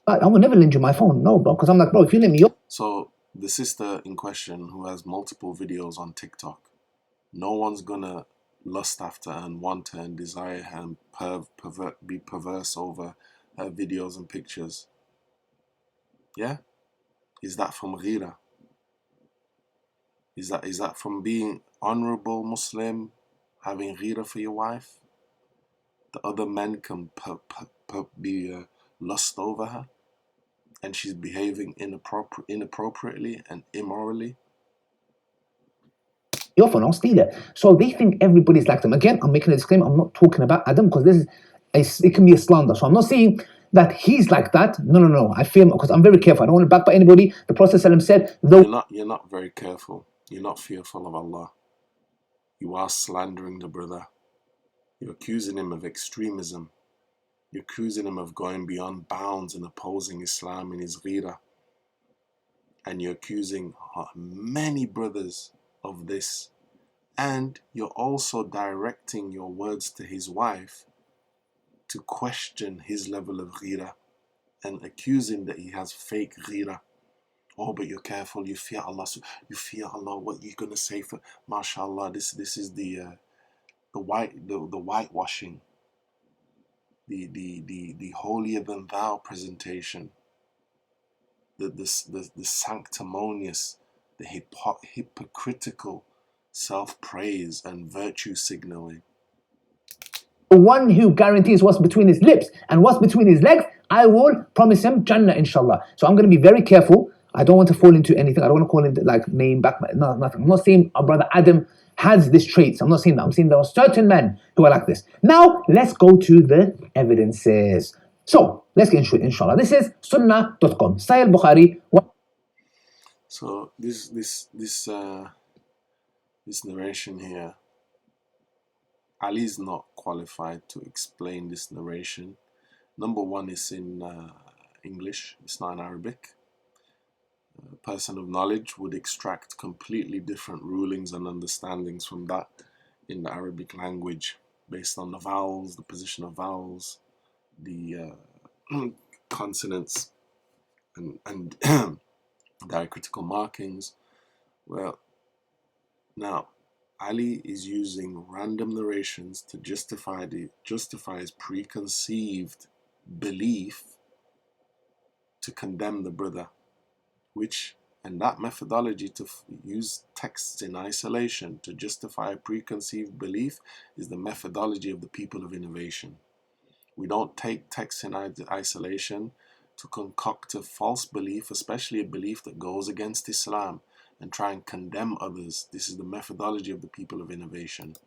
I will never lend you my phone, no, bro, because I'm like, bro, if you lend me your... So the sister in question who has multiple videos on TikTok, no one's gonna lust after her and want her and desire her and be perverse over her videos and pictures. Yeah? Is that from ghira? Is that from being honorable Muslim, having ghira for your wife? The other men can be lust over her, and she's behaving inappropriately and immorally. Your phone, I'll steal it. So they think everybody's like them. Again, I'm making a disclaimer. I'm not talking about Adam because it can be a slander. So I'm not saying that he's like that. No. I feel because I'm very careful. I don't want to backbite anybody. The Prophet ﷺ said, though You're not very careful. You're not fearful of Allah. You are slandering the brother. You're accusing him of extremism. You're accusing him of going beyond bounds and opposing Islam in his ghira. And you're accusing many brothers of this. And you're also directing your words to his wife to question his level of ghira and accusing that he has fake ghira. Oh, but you're careful, you fear Allah. You fear Allah, what you're gonna say for mashallah. This is the whitewashing, the holier than thou presentation, the sanctimonious, the hypocritical self-praise and virtue signaling. the one who guarantees what's between his lips and what's between his legs, I will promise him Jannah, inshallah. So I'm going to be very careful. I don't want to fall into anything. I don't want to call him like name back. No, nothing. I'm not saying our brother Adam has these traits. I'm not saying that. I'm saying there are certain men who are like this. Now, let's go to the evidences. So, let's get into it, inshallah. This is sunnah.com. Sahih Bukhari. So this narration here, Ali is not qualified to explain this narration. Number one, is in English. It's not in Arabic. A person of knowledge would extract completely different rulings and understandings from that in the Arabic language based on the vowels, the position of vowels, the consonants, and diacritical markings. Well, now Ali is using random narrations to justify his preconceived belief to condemn the brother, and that methodology to use texts in isolation to justify a preconceived belief is the methodology of the people of innovation. We don't take texts in isolation to concoct a false belief, especially a belief that goes against Islam, and try and condemn others. This is the methodology of the people of innovation.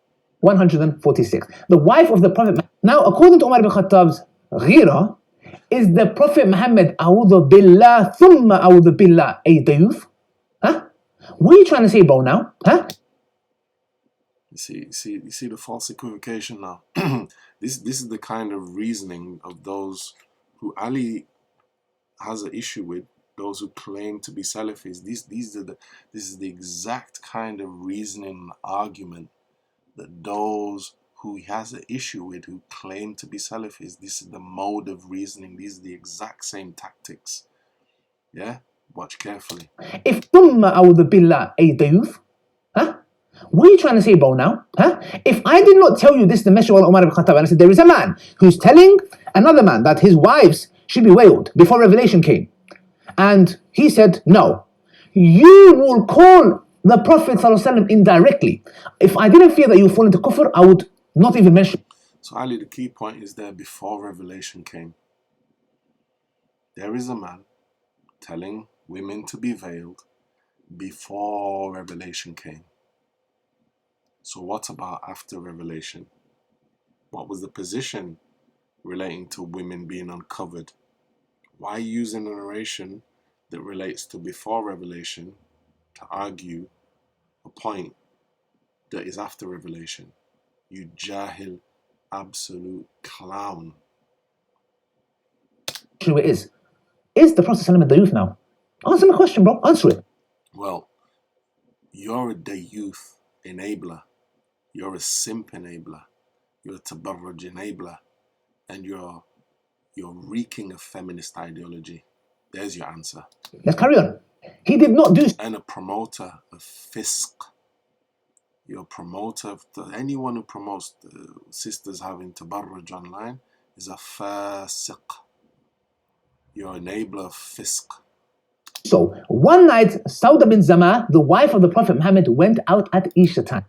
146. The wife of the Prophet. Now, according to Umar ibn Khattab's ghira, is the Prophet Muhammad a'udhu billah thumma a'udhu billah a dayyuth? Huh? What are you trying to say, bro, now? Huh? You see the false equivocation now. This is the kind of reasoning of those who Ali has an issue with, those who claim to be Salafis. This is the exact kind of reasoning and argument that those who he has an issue with, who claim to be Salafis, this is the mode of reasoning. These are the exact same tactics. Yeah? Watch carefully. If thumma a'udhu billah a dayyuth? Huh? What are you trying to say, bro, now? Huh? If I did not tell you this, the Messenger of Umar ibn Khattab, and I said there is a man who's telling another man that his wives should be wailed before revelation came, and he said no, you will call the Prophet ﷺ indirectly. If I didn't fear that you would fall into kufr, I would not even mention. So Ali, the key point is there before revelation came. There is a man telling women to be veiled before revelation came. So what about after revelation? What was the position relating to women being uncovered? Why using a narration that relates to before revelation to argue a point that is after revelation? You jahil, absolute clown. It is the Prophet ﷺ a dayyuth now? Answer my question, bro. Answer it. Well, you're a dayyuth enabler. You're a simp enabler. You're a Tabarruj enabler. And you're reeking of feminist ideology. There's your answer. Let's carry on. He did not do. And a promoter of faasiq. You're a promoter of anyone who promotes sisters having Tabarruj online is a faasiq. You're an enabler of faasiq. So one night, Sauda bin Zama, the wife of the Prophet Muhammad, went out at Isha time.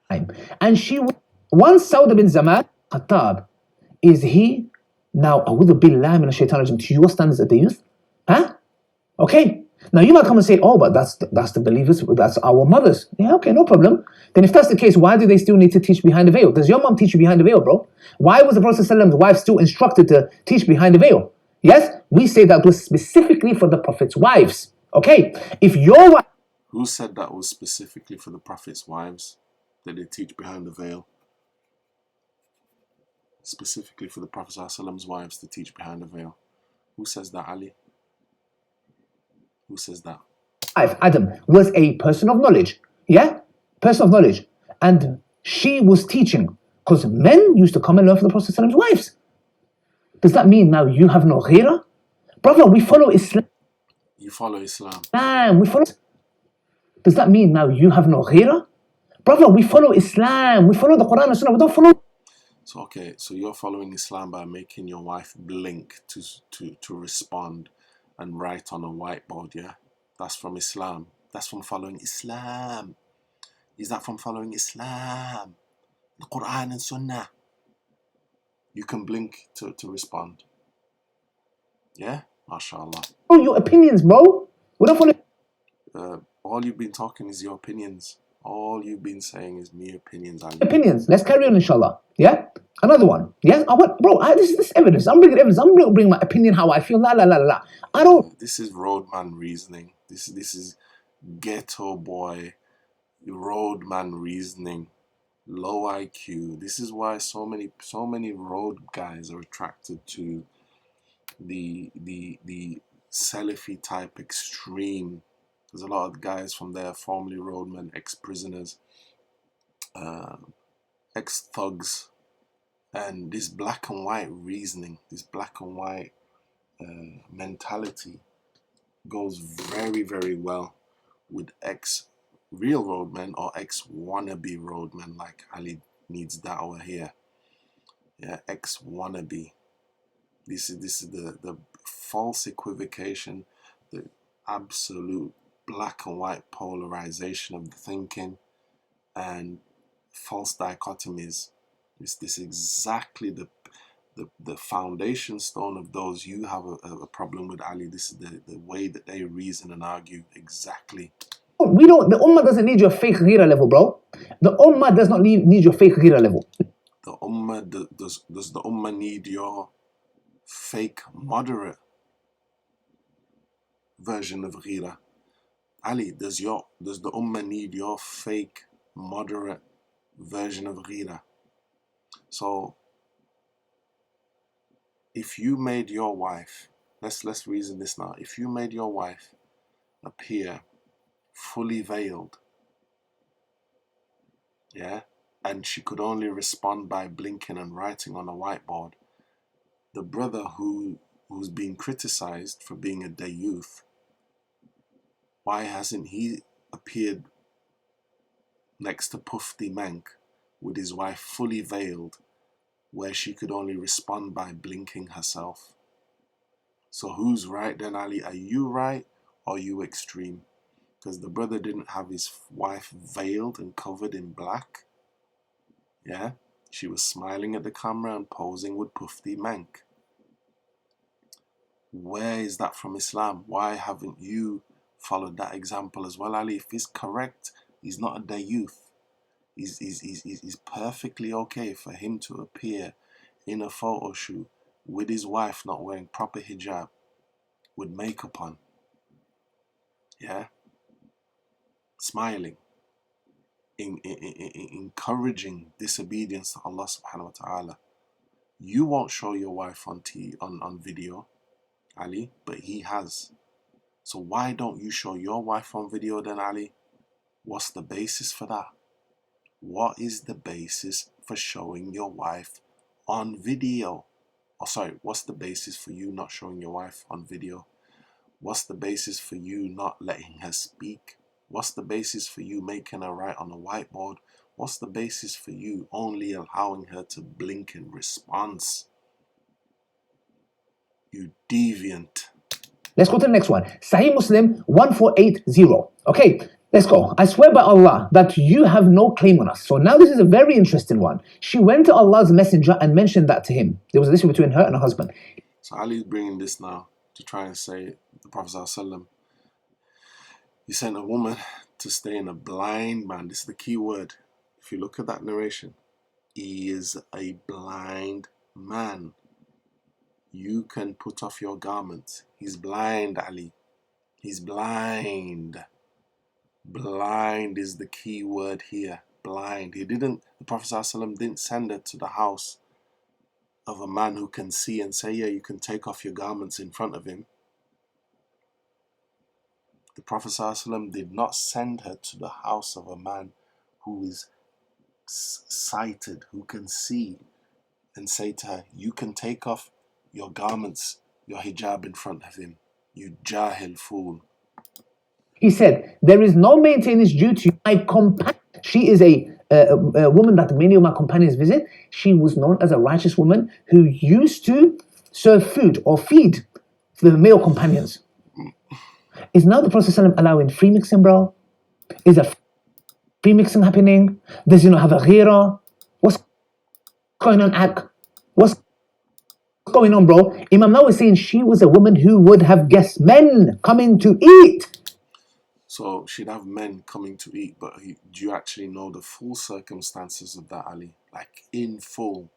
And once Sauda bin Zama, Khattab, is he now, a'udhu billah min ash-shaytan rajim, to your standards at the youth? Huh? Okay. Now you might come and say, oh, but that's the believers, that's our mothers. Yeah, okay, no problem. Then if that's the case, why do they still need to teach behind the veil? Does your mom teach you behind the veil, bro? Why was the Prophet ﷺ's wife still instructed to teach behind the veil? Yes, we say that was specifically for the Prophet's wives. Okay, if your wife... Who said that was specifically for the Prophet's wives, that they teach behind the veil? Specifically for the Prophet ﷺ's wives to teach behind the veil. Who says that, Ali? Who says that? Adam was a person of knowledge. Yeah? Person of knowledge. And she was teaching. Because men used to come and learn from the Prophet ﷺ's wives. Does that mean now you have no ghira? Brother, we follow Islam. You follow Islam. We follow... Does that mean now you have no ghira? Brother, we follow Islam. We follow the Quran and Sunnah. We don't follow... So, okay, so you're following Islam by making your wife blink to respond and write on a whiteboard, yeah? That's from Islam. That's from following Islam. Is that from following Islam? The Quran and Sunnah. You can blink to respond. Yeah? MashaAllah. Oh, your opinions, bro. We don't follow... all you've been talking is your opinions. All you've been saying is mere opinions. Opinions. Let's carry on, inshallah. Yeah? Another one. Yeah? This is evidence. I'm bringing evidence. I'm going to bring my opinion how I feel. I don't... This is roadman reasoning. This is ghetto boy roadman reasoning. Low IQ. This is why so many road guys are attracted to the Salafi type extreme. There's a lot of guys from there, formerly roadmen, ex-prisoners, ex-thugs, and this black and white reasoning, this black and white mentality goes very, very well with ex-real roadmen or ex-wannabe roadmen, like Ali needs da'wah here. Yeah, ex-wannabe. This is the false equivocation, the absolute black and white polarization of the thinking and false dichotomies. This exactly the foundation stone of those you have a problem with, Ali. This is the way that they reason and argue exactly. We don't. The ummah doesn't need your fake ghira level, bro. The ummah does not need your fake ghira level. The ummah, does the ummah need your fake moderate version of ghira? Ali, does the ummah need your fake moderate version of ghira? So if you made your wife, let's reason this now. If you made your wife appear fully veiled, yeah, and she could only respond by blinking and writing on a whiteboard, the brother who's being criticized for being a dayyuth, why hasn't he appeared next to Pufti Menk with his wife fully veiled, where she could only respond by blinking herself? So who's right then, Ali? Are you right or are you extreme? Because the brother didn't have his wife veiled and covered in black. Yeah, she was smiling at the camera and posing with Pufti Menk. Where is that from Islam? Why haven't you followed that example as well, Ali? If he's correct, he's not a dayyuth. He's perfectly okay for him to appear in a photo shoot with his wife not wearing proper hijab, with makeup on, yeah, smiling, encouraging disobedience to Allah subhanahu wa ta'ala. You won't show your wife on video, Ali, but he has. So why don't you show your wife on video then, Ali? What's the basis for that? What is the basis for showing your wife on video? Oh, sorry, what's the basis for you not showing your wife on video? What's the basis for you not letting her speak? What's the basis for you making her write on a whiteboard? What's the basis for you only allowing her to blink in response? You deviant. Let's go to the next one. Sahih Muslim 1480. Okay, let's go. I swear by Allah that you have no claim on us. So now this is a very interesting one. She went to Allah's messenger and mentioned that to him. There was an issue between her and her husband. So Ali's bringing this now to try and say the Prophet ﷺ, he sent a woman to stay in a blind man. This is the key word. If you look at that narration, he is a blind man. You can put off your garments. He's blind, Ali. He's blind. Blind is the key word here. Blind. The Prophet ﷺ didn't send her to the house of a man who can see and say, yeah, you can take off your garments in front of him. The Prophet ﷺ did not send her to the house of a man who is sighted, who can see, and say to her, you can take off your garments, your hijab in front of him. You jahil fool. He said, there is no maintenance due to my companion. She is a woman that many of my companions visit. She was known as a righteous woman who used to serve food or feed the male companions. Is now the Prophet ﷺ allowing free mixing, bro? Is a free mixing happening? Does he not have a ghira? What's going on, Ak? What's going on, bro? Imam Nawawi is saying she was a woman who would have guests, men coming to eat. So she'd have men coming to eat, but do you actually know the full circumstances of that, Ali? Like in full,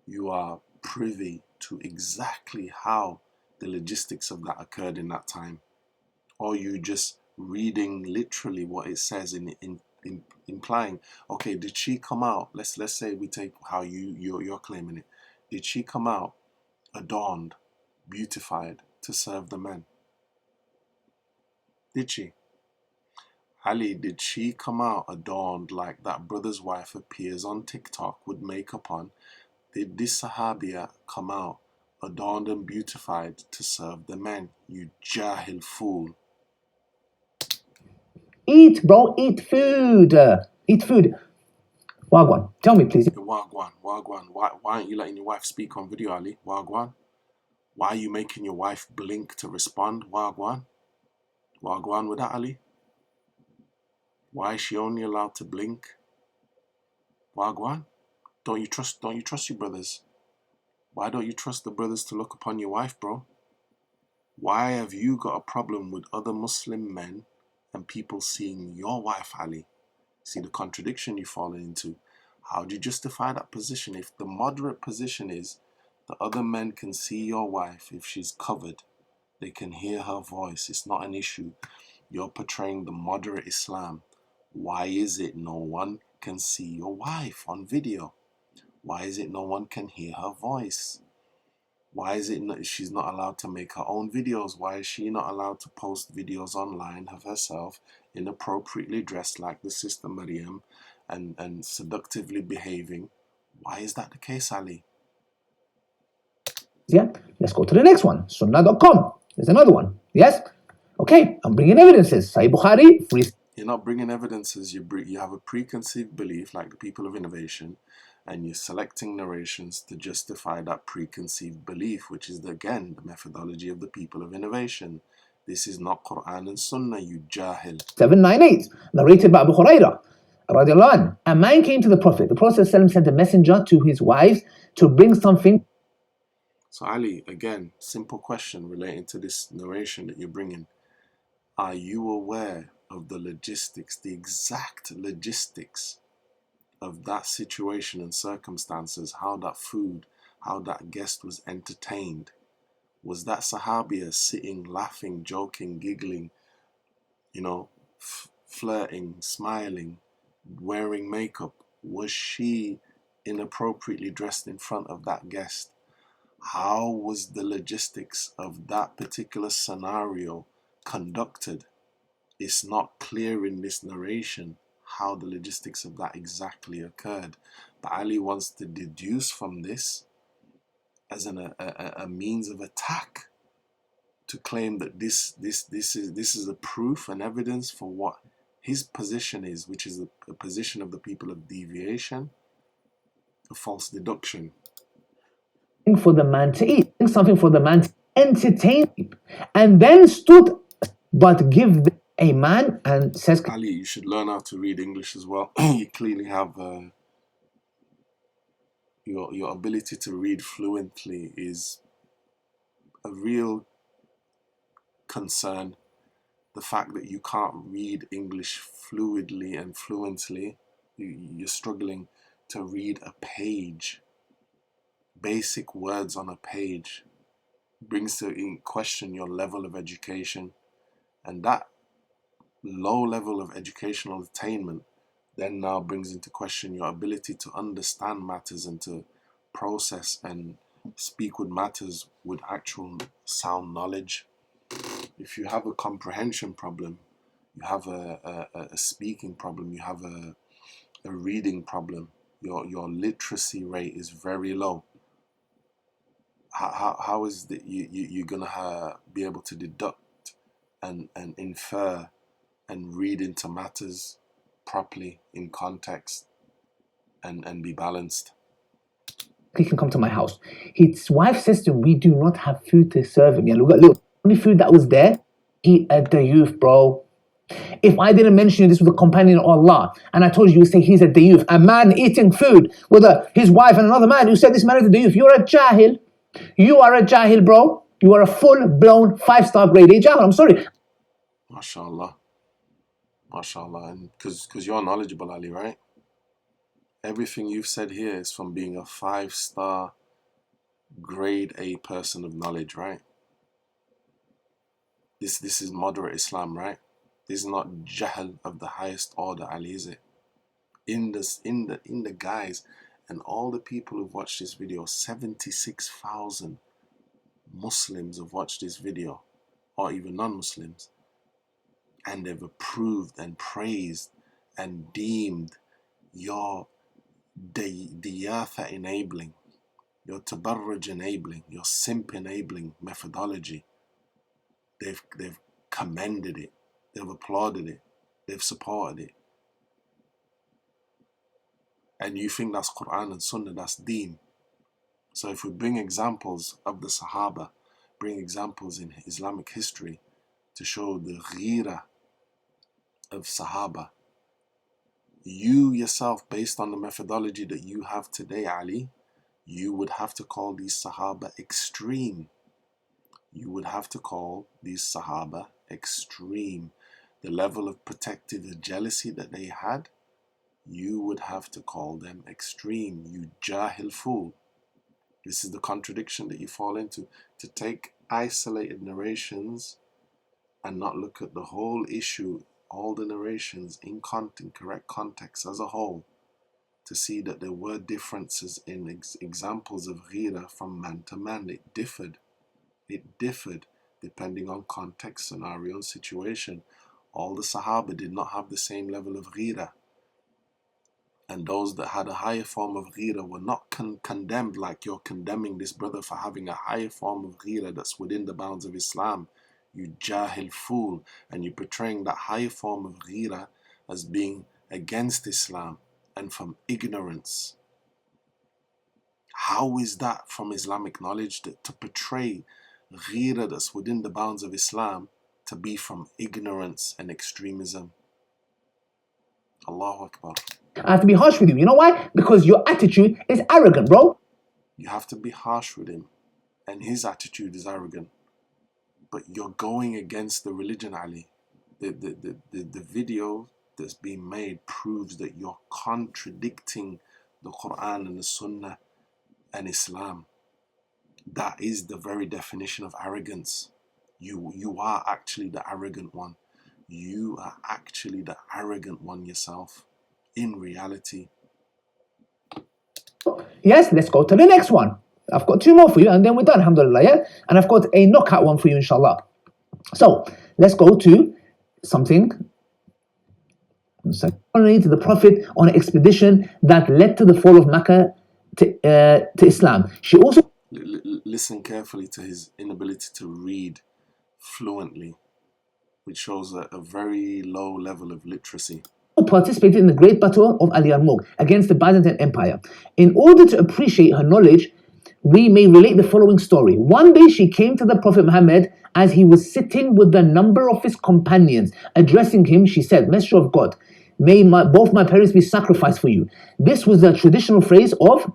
you are privy to exactly how the logistics of that occurred in that time? Or you just reading literally what it says in implying, okay, did she come out? Let's say we take how you're claiming it. Did she come out adorned, beautified to serve the men? Did she? Ali, did she come out adorned like that brother's wife appears on TikTok with makeup on? Did this Sahabiya come out adorned and beautified to serve the men? You jahil fool. Eat, bro, eat food. Eat food. Wagwan, tell me, please. Wagwan. Why aren't you letting your wife speak on video, Ali? Wagwan. Why are you making your wife blink to respond? Wagwan. Wagwan with that, Ali. Why is she only allowed to blink? Wagwan. Don't you trust your brothers? Why don't you trust the brothers to look upon your wife, bro? Why have you got a problem with other Muslim men and people seeing your wife, Ali. See the contradiction you've fallen into. How do you justify that position? If the moderate position is the other men can see your wife if she's covered, they can hear her voice, it's not an issue. You're portraying the moderate Islam. Why is it no one can see your wife on video? Why is it no one can hear her voice? Why is it she's not allowed to make her own videos? Why is she not allowed to post videos online of herself inappropriately dressed like the sister Maryam and seductively behaving? Why is that the case, Ali? Yeah, let's go to the next one. Sunnah.com. There's another one. Yes? Okay, I'm bringing evidences. Sahih Bukhari, free. You're not bringing evidences, you have a preconceived belief like the people of innovation, and you're selecting narrations to justify that preconceived belief, which is, again, the methodology of the people of innovation. This is not Quran and Sunnah, you jahil. 798, narrated by Abu Hurairah. A man came to the Prophet. The Prophet sent a messenger to his wives to bring something. So Ali, again, simple question relating to this narration that you're bringing. Are you aware of the logistics, the exact logistics of that situation and circumstances, how that food, how that guest was entertained? Was that Sahabiya sitting, laughing, joking, giggling, flirting, smiling, wearing makeup? Was she inappropriately dressed in front of that guest? How was the logistics of that particular scenario conducted? It's not clear in this narration how the logistics of that exactly occurred. But Ali wants to deduce from this as a means of attack to claim that this is a proof and evidence for what his position is, which is a position of the people of deviation, a false deduction. For the man to eat, something for the man to entertain, and then stood, but give a man and says, Ali, you should learn how to read English as well. You clearly have your ability to read fluently is a real concern. The fact that you can't read English fluidly and fluently, you're struggling to read a page, basic words on a page, brings in question your level of education. And that low level of educational attainment then now brings into question your ability to understand matters and to process and speak with matters with actual sound knowledge. If you have a comprehension problem, you have a speaking problem, you have a reading problem, your literacy rate is very low. How is that you're gonna be able to deduct and infer and read into matters properly in context and be balanced? he can come to my house. His wife says to him, we do not have food to serve him. Yeah, look, only food that was there, he at the youth, bro. If I didn't mention you, this was a companion of Allah, and I told you, you would say he's a dayyuth, a man eating food with his wife and another man. You said this man is a dayyuth. You're a jahil. You are a jahil, bro. You are a full-blown 5-star grade A jahil. I'm sorry. MashaAllah. MashaAllah. And because you're knowledgeable, Ali, right? Everything you've said here is from being a 5-star grade A person of knowledge, right? This is moderate Islam, right? This is not jahl of the highest order, Ali, is it? In the guys and all the people who've watched this video, 76,000 Muslims have watched this video, or even non-Muslims, and they've approved and praised and deemed your dayyuth enabling, your tabarruj enabling, your simp enabling methodology. They've commended it, they've applauded it, they've supported it. And you think that's Quran and Sunnah, that's deen. So if we bring examples of the Sahaba, bring examples in Islamic history to show the ghira of Sahaba, you yourself, based on the methodology that you have today, Ali, you would have to call these Sahaba extreme. You would have to call these Sahaba extreme. the level of protective jealousy that they had, you would have to call them extreme. You jahil fool. This is the contradiction that you fall into. To take isolated narrations and not look at the whole issue, all the narrations in correct context as a whole, to see that there were differences in examples of ghira from man to man. It differed. It differed depending on context, scenario, and situation. All the Sahaba did not have the same level of ghira. And those that had a higher form of ghira were not condemned like you're condemning this brother for having a higher form of ghira that's within the bounds of Islam. You jahil fool. And you're portraying that higher form of ghira as being against Islam and from ignorance. How is that from Islamic knowledge, that to portray ghira that's within the bounds of Islam to be from ignorance and extremism? Allahu Akbar. I have to be harsh with you. You know why? Because your attitude is arrogant, bro. You have to be harsh with him, and his attitude is arrogant. But you're going against the religion, Ali. The video that's being made proves that you're contradicting the Quran and the Sunnah and Islam. That is the very definition of arrogance. You are actually the arrogant one. You are actually the arrogant one yourself, in reality. Yes, let's go to the next one. I've got two more for you and then we're done, alhamdulillah, yeah? And I've got a knockout one for you, inshallah. So, let's go to something. To the Prophet on an expedition that led to the fall of Mecca to Islam. She also... Listen carefully to his inability to read fluently, which shows a very low level of literacy. Participated in the great battle of Al Yarmouk against the Byzantine Empire. In order to appreciate her knowledge, we may relate the following story. One day she came to the Prophet Muhammad as he was sitting with a number of his companions. Addressing him, she said, "Messenger of God, may both my parents be sacrificed for you." This was a traditional phrase of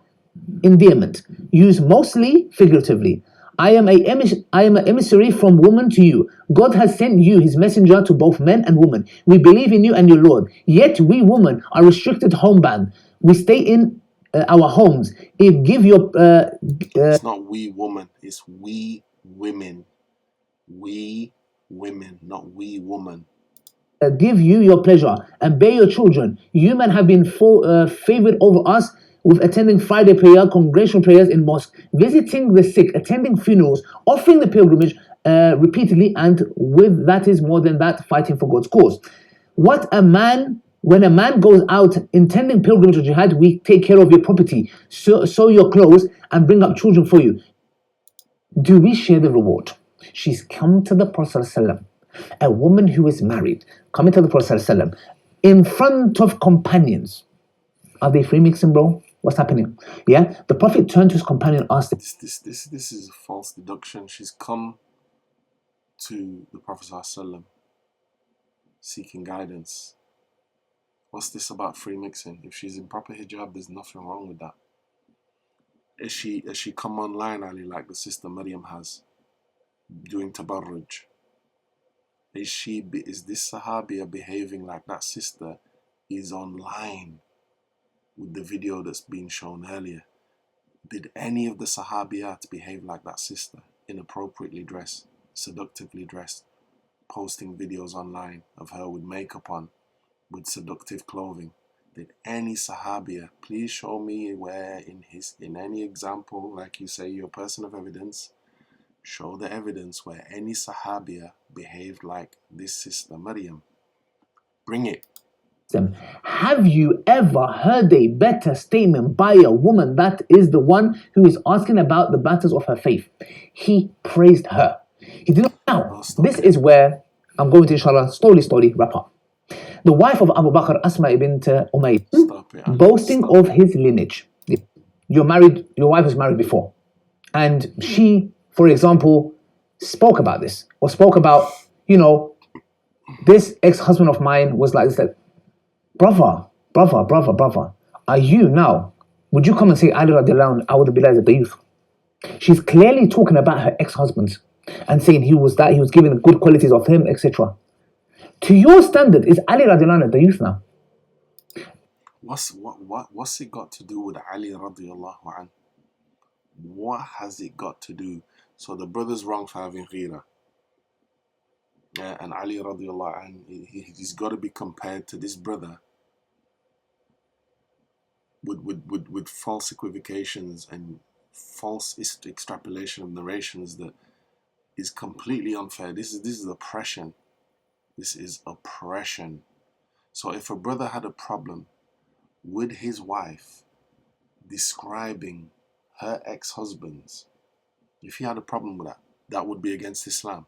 endearment, used mostly figuratively. I am an emissary from woman to you. God has sent you his messenger to both men and women. We believe in you and your Lord. Yet we women are restricted homebound. We stay in our homes. Give your... It's not we woman, it's we women. We women, not we woman. Give you your pleasure and bear your children. You men have been favored over us with attending Friday prayer, congregational prayers in mosque, visiting the sick, attending funerals, offering the pilgrimage repeatedly, and with that is more than that, fighting for God's cause. When a man goes out intending pilgrimage or jihad, we take care of your property, sew your clothes, and bring up children for you. Do we share the reward? She's come to the Prophet ﷺ, a woman who is married, coming to the Prophet ﷺ, in front of companions. Are they free mixing, bro? What's happening? Yeah, the Prophet turned to his companion and asked him. This is a false deduction. She's come to the Prophet ﷺ seeking guidance. What's this about free mixing? If she's in proper hijab, there's nothing wrong with that. Has she come online, Ali, like the sister Maryam has, doing Tabarruj? Is this Sahabiya behaving like that sister is online with the video that's been shown earlier? Did any of the Sahabiyat behave like that sister, inappropriately dressed, seductively dressed, posting videos online of her with makeup on, with seductive clothing? Did any Sahabiya, please show me where in any example, like you say, your person of evidence, show the evidence where any Sahabiya behaved like this sister Maryam. Bring it. Have you ever heard a better statement by a woman that is the one who is asking about the matters of her faith? He praised her. He did not. Now, this is where I'm going to, inshallah, slowly wrap up. The wife of Abu Bakr, Asma bint Umayr, boasting of his lineage. Your wife was married before. And she, for example, spoke about this. Or spoke about, this ex-husband of mine was like this. Brother, are you now, would you come and say, Ali radiallahu anhu, A'udhu billahi is dayyuth? She's clearly talking about her ex-husband and saying he was given good qualities of him, etc. To your standard, is Ali radiallahu anhu the youth now? What's it got to do with Ali radiallahu anhu? What has it got to do? So the brother's wrong for having ghira. Yeah, and Ali radiallahu anhu, he's got to be compared to this brother with false equivocations and false extrapolation of narrations that is completely unfair. This is oppression. This is oppression. So if a brother had a problem with his wife describing her ex-husbands, if he had a problem with that, that would be against Islam.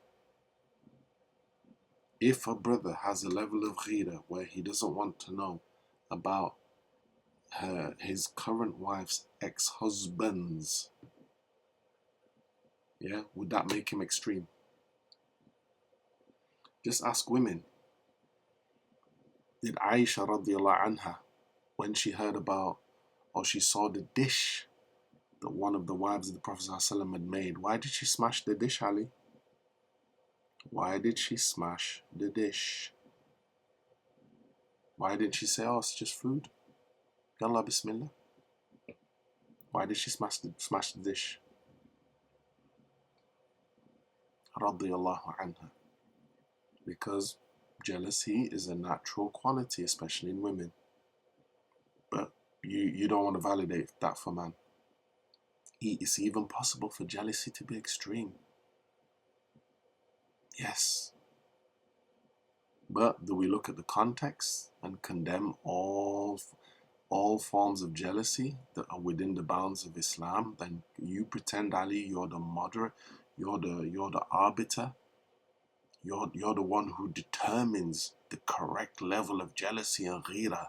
If a brother has a level of ghira where he doesn't want to know about his current wife's ex-husbands, yeah, would that make him extreme? Just ask women. Did Aisha radiallahu anha, when she heard about or she saw the dish that one of the wives of the Prophet ﷺ had made, why did she smash the dish, Ali? Why did she smash the dish? Why didn't she say, oh, it's just food? Yalla bismillah. Why did she smash the dish? Radiyallahu anha. Because jealousy is a natural quality, especially in women. But you don't want to validate that for man. It's even possible for jealousy to be extreme. Yes. But do we look at the context and condemn all forms of jealousy that are within the bounds of Islam? Then you pretend, Ali, you're the moderate, you're the arbiter, you're the one who determines the correct level of jealousy and ghira.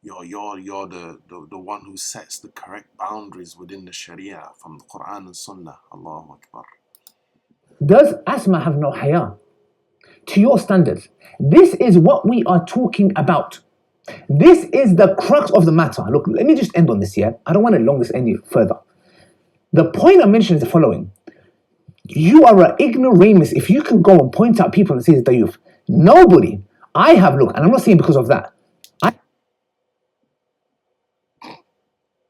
You're the one who sets the correct boundaries within the Sharia from the Quran and Sunnah. Allahu Akbar. Does Asma have no haya? To your standards, this is what we are talking about. This is the crux of the matter. Look, let me just end on this here. I don't want to long this any further. The point I mentioned is the following. You are an ignoramus if you can go and point out people and say it's dayyuth. Nobody. I have looked, and I'm not saying because of that.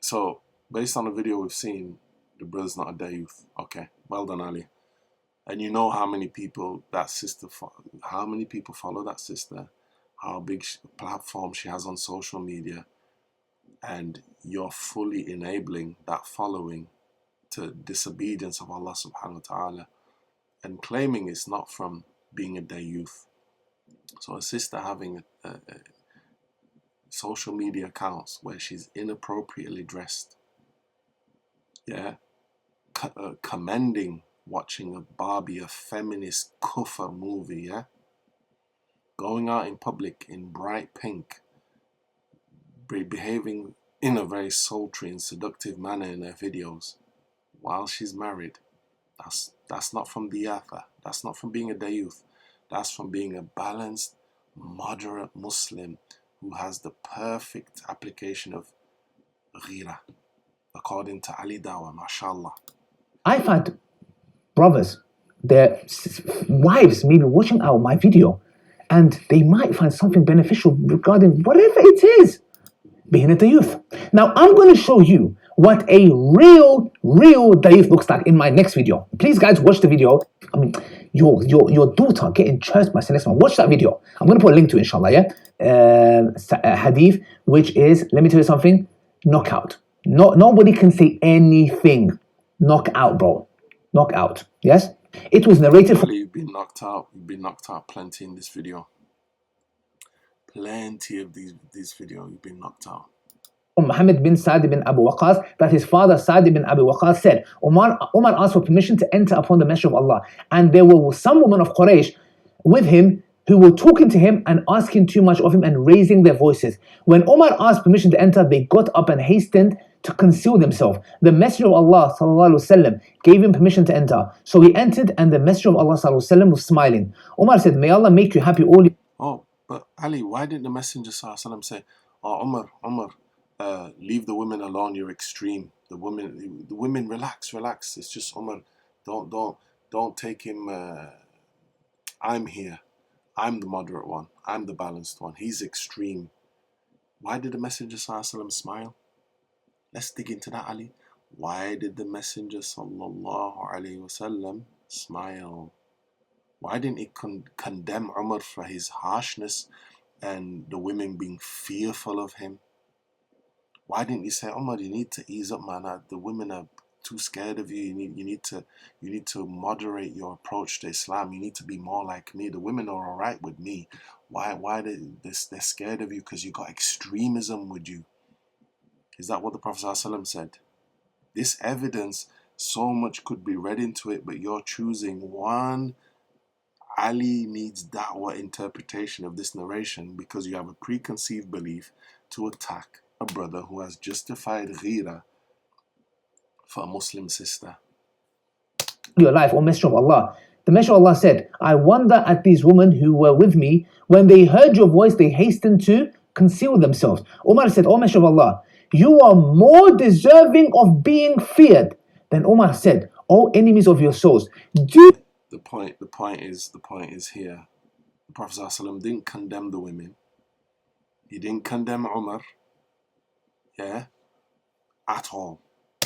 So, based on the video we've seen, the brother's not a dayyuth. Okay, well done, Ali. And you know how many people how many people follow that sister, how big platform she has on social media, and you're fully enabling that following to disobedience of Allah subhanahu wa ta'ala and claiming it's not from being a dayyuth. So a sister having a social media accounts where she's inappropriately dressed, yeah, commending watching a Barbie, a feminist kufr movie, yeah, going out in public in bright pink, behaving in a very sultry and seductive manner in her videos while she's married. That's not from dayyuth. That's not from being a dayyuth. That's from being a balanced, moderate Muslim who has the perfect application of ghira, according to Ali Dawa, mashallah. I've had brothers, their wives may be watching out my video and they might find something beneficial regarding whatever it is being a dayyuth. Now, I'm going to show you what a real dayyuth looks like in my next video. Please, guys, watch the video. I mean, your daughter getting chased by Celeste. Watch that video. I'm going to put a link to it, inshallah, yeah? Hadith, which is, let me tell you something, knockout. Nobody can say anything. Knockout, bro. Knockout. Yes? It was narrated from... You've been knocked out. You've been knocked out plenty in this video. Plenty of these videos you've been knocked out. Muhammad bin Sa'd bin Abu Waqqas, that his father Sa'd bin Abu Waqqas said, Umar asked for permission to enter upon the Messenger of Allah, and there were some women of Quraysh with him who were talking to him and asking too much of him and raising their voices. When Umar asked permission to enter, they got up and hastened to conceal themselves. The Messenger of Allah ﷺ gave him permission to enter. So he entered, and the Messenger of Allah ﷺ was smiling. Umar said, may Allah make you happy all. Oh, but Ali, why didn't the Messenger ﷺ say, oh, Umar, leave the women alone, you're extreme. The women, relax. It's just Umar, don't take him, I'm here. I'm the moderate one. I'm the balanced one. He's extreme. Why did the Messenger ﷺ smile? Let's dig into that, Ali. Why did the Messenger ﷺ smile? Why didn't he condemn Umar for his harshness and the women being fearful of him? Why didn't he say, Umar, you need to ease up, man. The women are too scared of you. You need to moderate your approach to Islam. You need to be more like me. The women are all right with me. Why they're scared of you? Because you got extremism with you. Is that what the Prophet ﷺ said? This evidence, so much could be read into it, but you're choosing one. Ali needs da'wah interpretation of this narration because you have a preconceived belief to attack a brother who has justified ghira for a Muslim sister. Your life, O Messenger of Allah. The Messenger of Allah said, I wonder at these women who were with me. When they heard your voice, they hastened to conceal themselves. Umar said, O Messenger of Allah, you are more deserving of being feared. Then Umar said, O enemies of your souls, do... The point is here. The Prophet ﷺ didn't condemn the women. He didn't condemn Umar. Yeah? At all.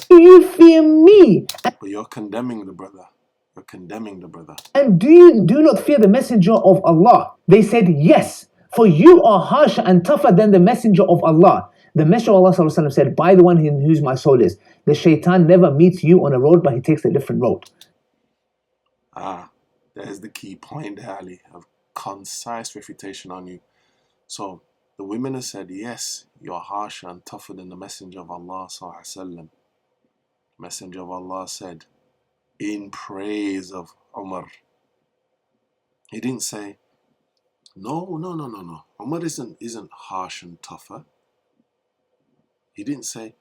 Do you fear me? But you're condemning the brother. You're condemning the brother. And do you do not fear the Messenger of Allah? They said, yes, for you are harsher and tougher than the Messenger of Allah. The Messenger of Allah ﷺ said, by the one in whose my soul is, the shaitan never meets you on a road, but he takes a different road. There's the key point there, Ali, of concise refutation on you. So, the women have said, yes, you're harsher and tougher than the Messenger of Allah ﷺ. Messenger of Allah said, in praise of Umar. He didn't say, no. Umar isn't harsh and tougher. He didn't say,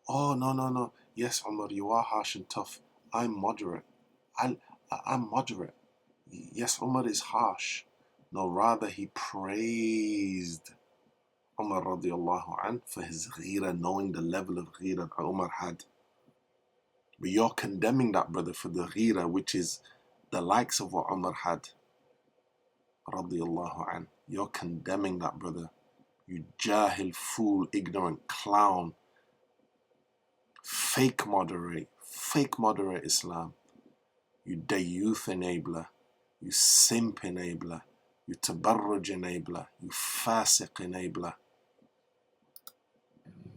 oh, no. Yes, Umar, you are harsh and tough. I'm moderate. I'm moderate. Yes, Umar is harsh. No, rather he praised Umar radiallahu anh for his ghira, knowing the level of ghira that Umar had. But you're condemning that brother for the ghira, which is the likes of what Umar had. Radiallahu anh. You're condemning that brother. You jahil, fool, ignorant clown. Fake moderate Islam. You dayyuth enabler. You simp enabler. You tabarruj enabler. You faasiq enabler.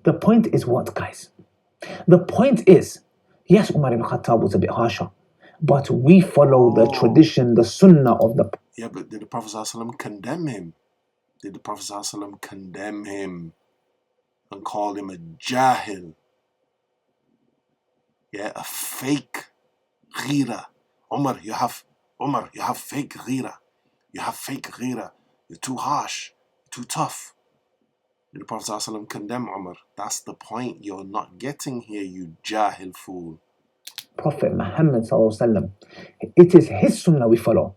The point is what, guys? The point is, yes, Umar ibn Khattab was a bit harsher, but we follow the tradition, the sunnah of the... Yeah, but did the Prophet ﷺ condemn him? Did the Prophet ﷺ condemn him and call him a jahil? Yeah, a fake ghira. Umar, you have fake ghira. You have fake ghira. You're too harsh. You're too tough. Did the Prophet ﷺ condemn Umar? That's the point you're not getting here, you jahil fool. Prophet Muhammad ﷺ, it is his sunnah we follow.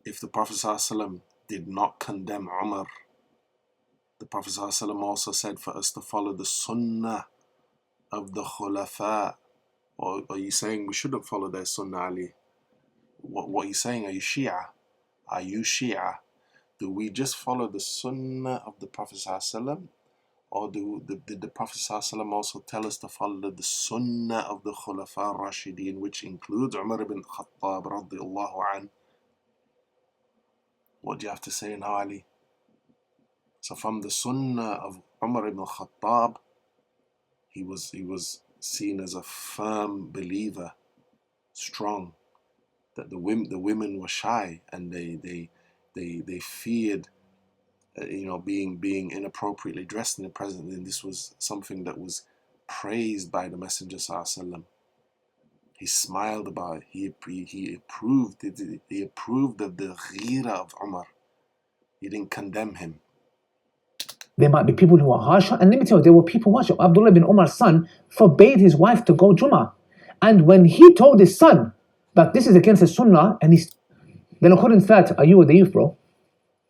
If the Prophet ﷺ did not condemn Umar, the Prophet ﷺ also said for us to follow the sunnah of the khulafa. Or are you saying we shouldn't follow their sunnah, Ali? What are you saying? Are you Shia? Are you Shia? Do we just follow the sunnah of the Prophet ﷺ? Or did the Prophet ﷺ also tell us to follow the sunnah of the khulafa Rashidin, which includes Umar ibn Khattab radiallahu anh? What do you have to say now, Ali? So from the sunnah of Umar ibn Khattab, he was seen as a firm believer, strong, that the women were shy and they feared being inappropriately dressed in the presence, and this was something that was praised by the Messenger ﷺ. He smiled about it. He approved it. He approved of the ghira of Umar. He didn't condemn him. There might be people who are harsher, and let me tell you, there were people watching. Abdullah bin Umar's son forbade his wife to go Jummah, and when he told his son that this is against the sunnah, and then according to that, are you a dayyuth, bro?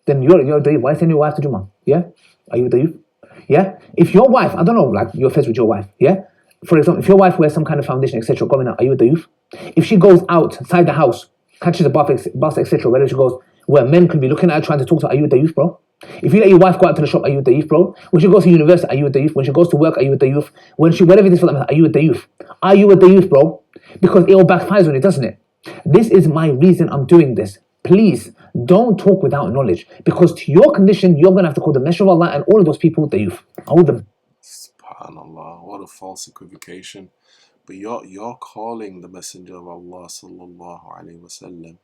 Then you're a dayyuth. Why send your wife to Jummah? Yeah, are you a dayyuth? Yeah, if your wife, I don't know, like you're friends with your wife, yeah. For example, if your wife wears some kind of foundation, etc., going out, are you a dayyuth? If she goes outside the house catches a bus, etc. Where she goes, where men can be looking at her trying to talk to her, are you the youth, bro? If you let your wife go out to the shop, are you with the youth, bro? When she goes to university, are you with the youth? When she goes to work, are you with the youth? Whenever this for them, are you with the youth? Are you with the youth, bro? Because it all backfires on it, doesn't it? This is my reason I'm doing this. Please don't talk without knowledge, because to your condition, you're gonna have to call the Messenger of Allah and all of those people the youth. All the Subhanallah, what a false equivocation. But you're calling the Messenger of Allah sallallahu alaihi wasallam,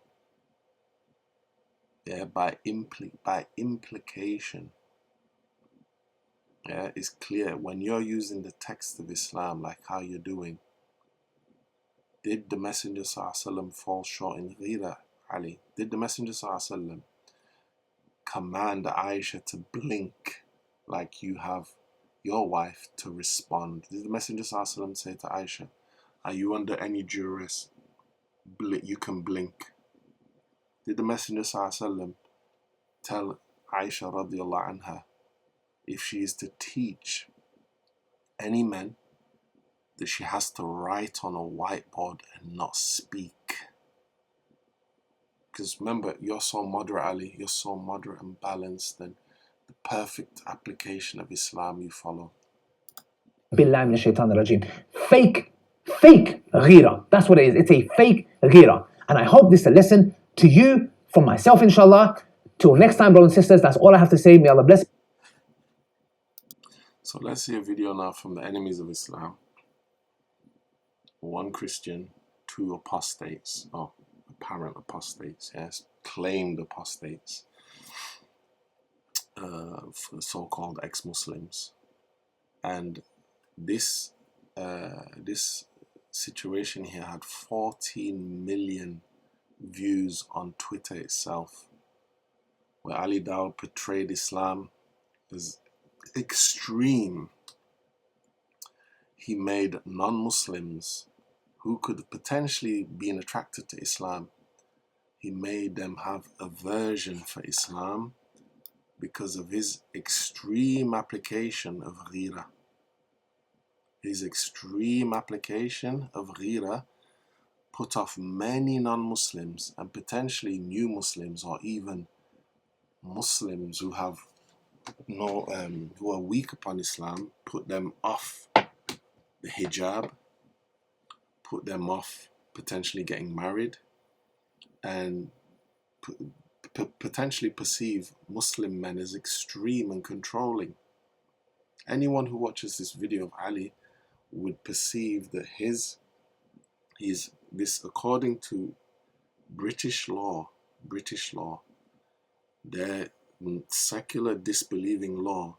yeah, by implication. Yeah, it's clear when you're using the text of Islam like how you're doing. Did the Messenger sallallahu alaihi wasallam fall short in ghira, Ali? Did the Messenger sallallahu alaihi wasallam command Aisha to blink like you have your wife to respond? Did the Messenger sallallahu alaihi wasallam say to Aisha, are you under any duress? You can blink. Did the Messenger sallallahu alaihi wasallam tell Aisha radiallahu anha, if she is to teach any men, that she has to write on a whiteboard and not speak? Because remember, you're so moderate, Ali, you're so moderate and balanced, and the perfect application of Islam you follow. Billah min shaitan rajim. Fake ghira. That's what it is. It's a fake ghira. And I hope this is a lesson to you, from myself, inshallah. Till next time, brothers and sisters, that's all I have to say. May Allah bless. So let's see a video now from the enemies of Islam. One Christian, two apostates, apparent apostates, yes, claimed apostates, for so-called ex-Muslims. And this situation here had 14 million views on Twitter itself, where Ali Dawah portrayed Islam as extreme. He made non-Muslims who could potentially be attracted to Islam, he made them have aversion for Islam because of his extreme application of ghira. His extreme application of ghira put off many non-Muslims and potentially new Muslims, or even Muslims who have who are weak upon Islam, put them off the hijab, put them off potentially getting married, and potentially perceive Muslim men as extreme and controlling. Anyone who watches this video of Ali would perceive that this, according to British law, their secular disbelieving law,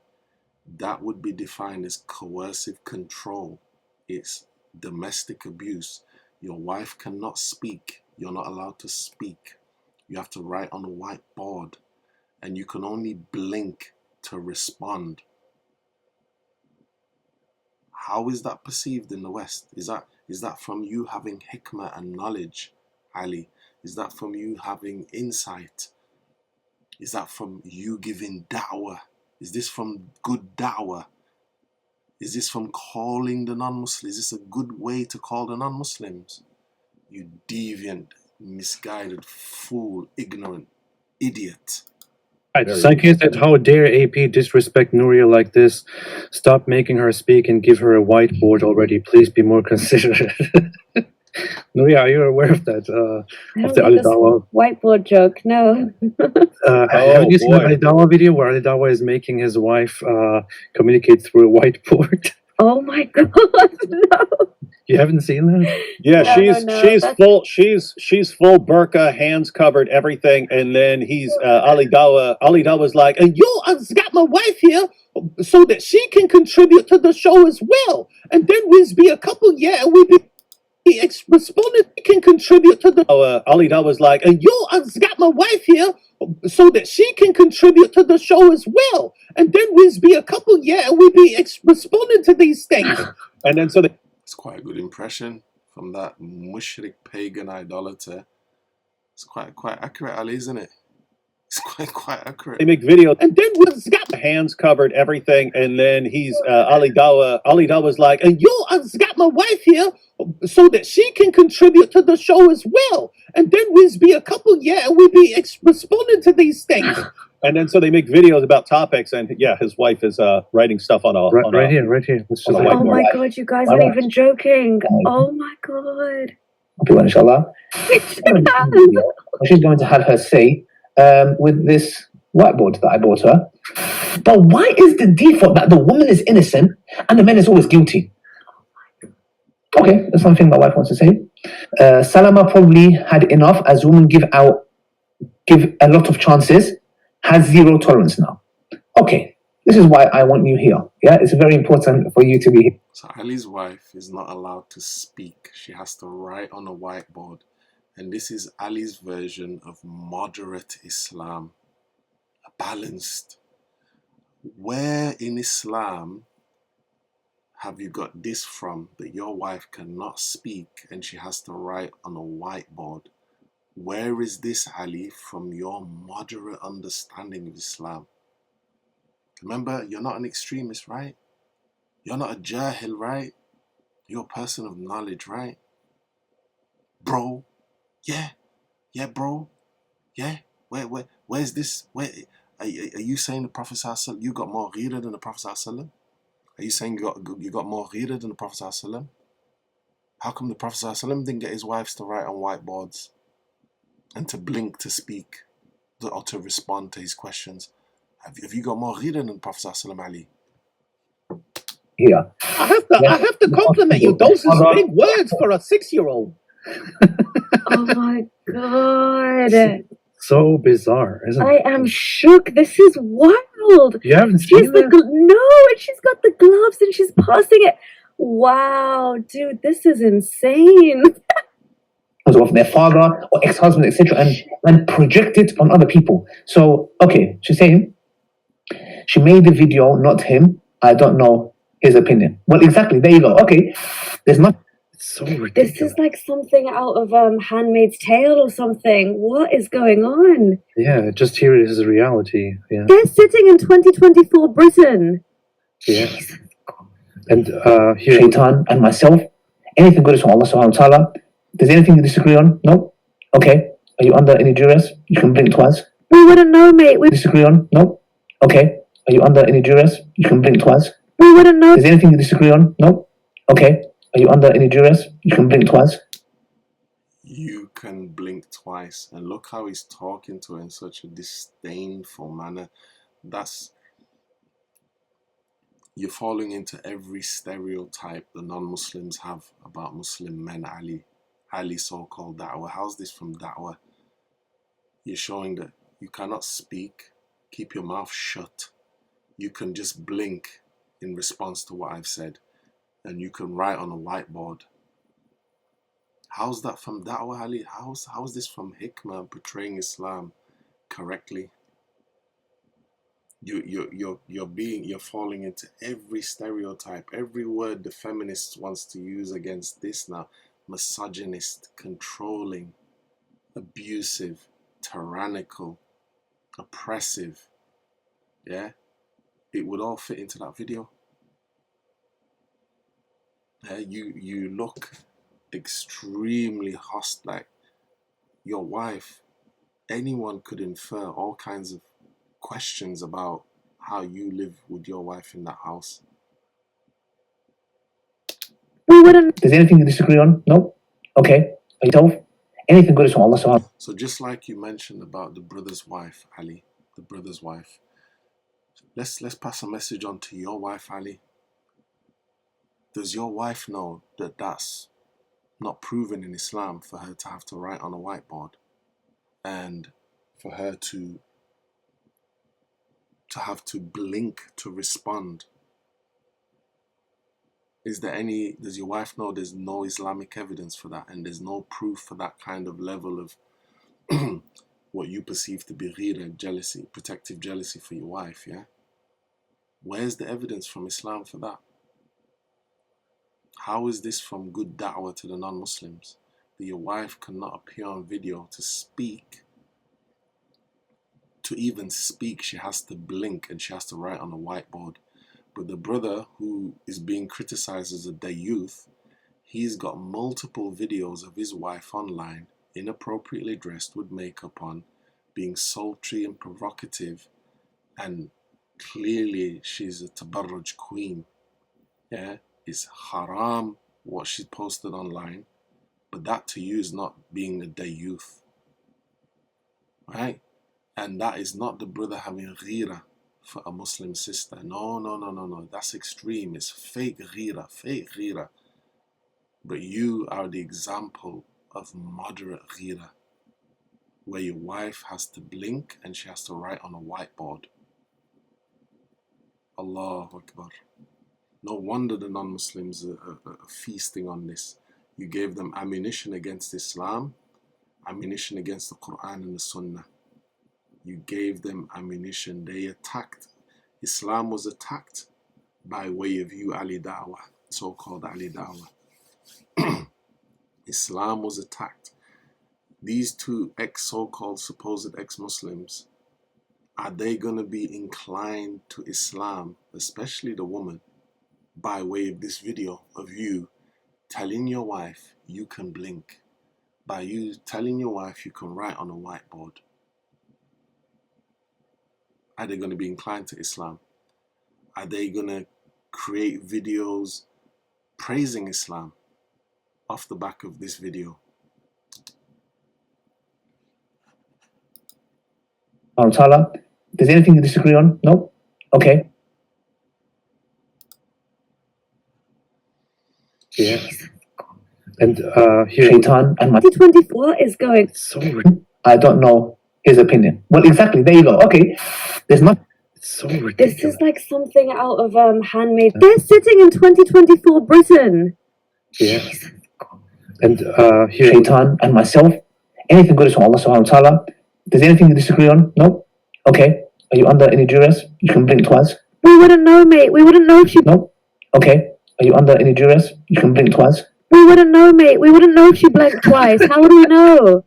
that would be defined as coercive control. It's domestic abuse. Your wife cannot speak. You're not allowed to speak. You have to write on a whiteboard, and you can only blink to respond. How is that perceived in the West? Is that from you having hikmah and knowledge, Ali? Is that from you having insight? Is that from you giving da'wah? Is this from good da'wah? Is this from calling the non-Muslims? Is this a good way to call the non-Muslims? You deviant, misguided, fool, ignorant, idiot. Psychic said, how dare AP disrespect Nuria like this? Stop making her speak and give her a whiteboard already. Please be more considerate. Nuria, are you aware of that? Of the Ali Dawah whiteboard joke? No. Haven't you seen the Ali Dawah video where Ali Dawah is making his wife communicate through a whiteboard? Oh my god, no. You haven't seen that? Yeah, No, she's full. She's full burqa, hands covered, everything, and then he's Ali Dawah. Ali Dawah's like, and yo, I got my wife here so that she can contribute to the show as well. And then we'll be a couple, we be responded can contribute to the. Ali Dawah's like, and yo, I got my wife here so that she can contribute to the show as well. And then we'll be a couple, we'll be responding to these things. And then so they. It's quite a good impression from that mushrik pagan idolater. It's quite accurate, Ali, isn't it? It's quite accurate. They make videos, and then he's got the hands covered, everything, and then he's Ali Dawa's like, and yo, I've got my wife here so that she can contribute to the show as well. And then we'll be a couple, and we'll be responding to these things. And then so they make videos about topics, and yeah, his wife is writing stuff on a Right here. Let's on just a Oh whiteboard. my god, you guys aren't even joking. Oh my god. Okay, well, inshallah. She's going to have her say with this whiteboard that I bought her. But why is the default that the woman is innocent and the man is always guilty? Okay, that's something my wife wants to say. Salama probably had enough as women give a lot of chances, has zero tolerance now. Okay, this is why I want you here. Yeah, it's very important for you to be here. So Ali's wife is not allowed to speak. She has to write on a whiteboard. And this is Ali's version of moderate Islam, balanced. Where in Islam have you got this from, that your wife cannot speak and she has to write on a whiteboard? Where is this, Ali, from your moderate understanding of Islam? Remember, you're not an extremist, right? You're not a jahil, right? You're a person of knowledge, right? Bro, yeah, bro, yeah. Where's this? Are you saying the Prophet ﷺ, you got more ghira than the Prophet ﷺ? Are you saying you got more ghira than the Prophet ﷺ? How come the Prophet ﷺ didn't get his wives to write on whiteboards and to blink to speak or to respond to his questions? Have you got more ghira than the Prophet ﷺ, Ali? Here. I have to compliment you. Those are big words for a 6-year-old. Oh my god. So bizarre, isn't I it? am shook. This is wild. You haven't She's seen that? no, and she's got the gloves and she's passing it. Wow, dude, this is insane. Of their father or ex-husband, etc., and project it on other people. So, okay, she's saying she made the video, not him. I don't know his opinion. Well, exactly. There you go. Okay, there's not. It's so This ridiculous. is like something out of Handmaid's Tale or something. What is going on? Yeah, just here it is reality. Yeah. They're sitting in 2024 Britain. Yeah. Jesus. And here, Shaitan and myself. Anything good is from Allah subhanahu wa ta'ala. There's anything you disagree on? No? Okay. Are you under any duress? You can blink twice. We wouldn't know, mate. We Disagree on? No? Okay. Are you under any duress? You can blink twice. wouldn't know. There's anything you disagree on? No? Okay. Are you under any duress? You can blink twice. You can blink twice. And look how he's talking to her in such a disdainful manner. You're falling into every stereotype the non-Muslims have about Muslim men, Ali so-called da'wah. How's this from da'wah? You're showing that you cannot speak, keep your mouth shut. You can just blink in response to what I've said. And you can write on a whiteboard. How's that from da'wah, Ali? How's this from hikmah, portraying Islam correctly? You're falling into every stereotype, every word the feminist wants to use against this now. Misogynist, controlling, abusive, tyrannical, oppressive. Yeah? It would all fit into that video. Yeah, you look extremely hostile. Like your wife, anyone could infer all kinds of questions about how you live with your wife in that house. We wouldn't. There's anything you disagree on? No? Okay. Are you told? Anything good is from Allah subhanahu. So just like you mentioned about the brother's wife, Ali, the brother's wife, let's pass a message on to your wife, Ali. Does your wife know that that's not proven in Islam for her to have to write on a whiteboard and for her to have to blink to respond? Does your wife know there's no Islamic evidence for that, and there's no proof for that kind of level of what you perceive to be ghira, jealousy, protective jealousy for your wife, yeah? Where's the evidence from Islam for that? How is this from good da'wah to the non-Muslims, that your wife cannot appear on video to speak to even speak, she has to blink and she has to write on a whiteboard. But the brother who is being criticized as a dayyuth, he's got multiple videos of his wife online, inappropriately dressed with makeup on, being sultry and provocative, and clearly she's a Tabarruj queen. Yeah, it's haram what she posted online, but that to you is not being a dayyuth, right? And that is not the brother having ghira for a Muslim sister. No. That's extreme. It's fake ghira. But you are the example of moderate ghira, where your wife has to blink and she has to write on a whiteboard. Allahu Akbar. No wonder the non-Muslims are feasting on this. You gave them ammunition against Islam, ammunition against the Quran and the Sunnah. You gave them ammunition. They attacked. Islam was attacked by way of you, Ali Dawah, so-called Ali Dawah. Islam was attacked. These two so-called supposed ex-Muslims, are they going to be inclined to Islam, especially the woman, by way of this video of you telling your wife you can blink, by you telling your wife you can write on a whiteboard? Are they going to be inclined to Islam? Are they going to create videos praising Islam off the back of this video? Ta'ala, there's anything you disagree on? No? Okay. Yeah. And here, Shaitan and my 2024 is going. so I don't know his opinion. Well, exactly. There you go. Okay. There's not. it's so This ridiculous. is like something out of Handmaid. They're sitting in 2024 Britain. Yeah. And here, Shaitan and myself. Anything good is from Allah subhanahu wa ta'ala. There's anything you disagree on? No? Okay. Are you under any duress? You can blink twice. We wouldn't know, mate. We wouldn't know if she. No? Okay. Are you under any duress? You can blink twice. We wouldn't know, mate. We wouldn't know if she blinked twice. How would we know?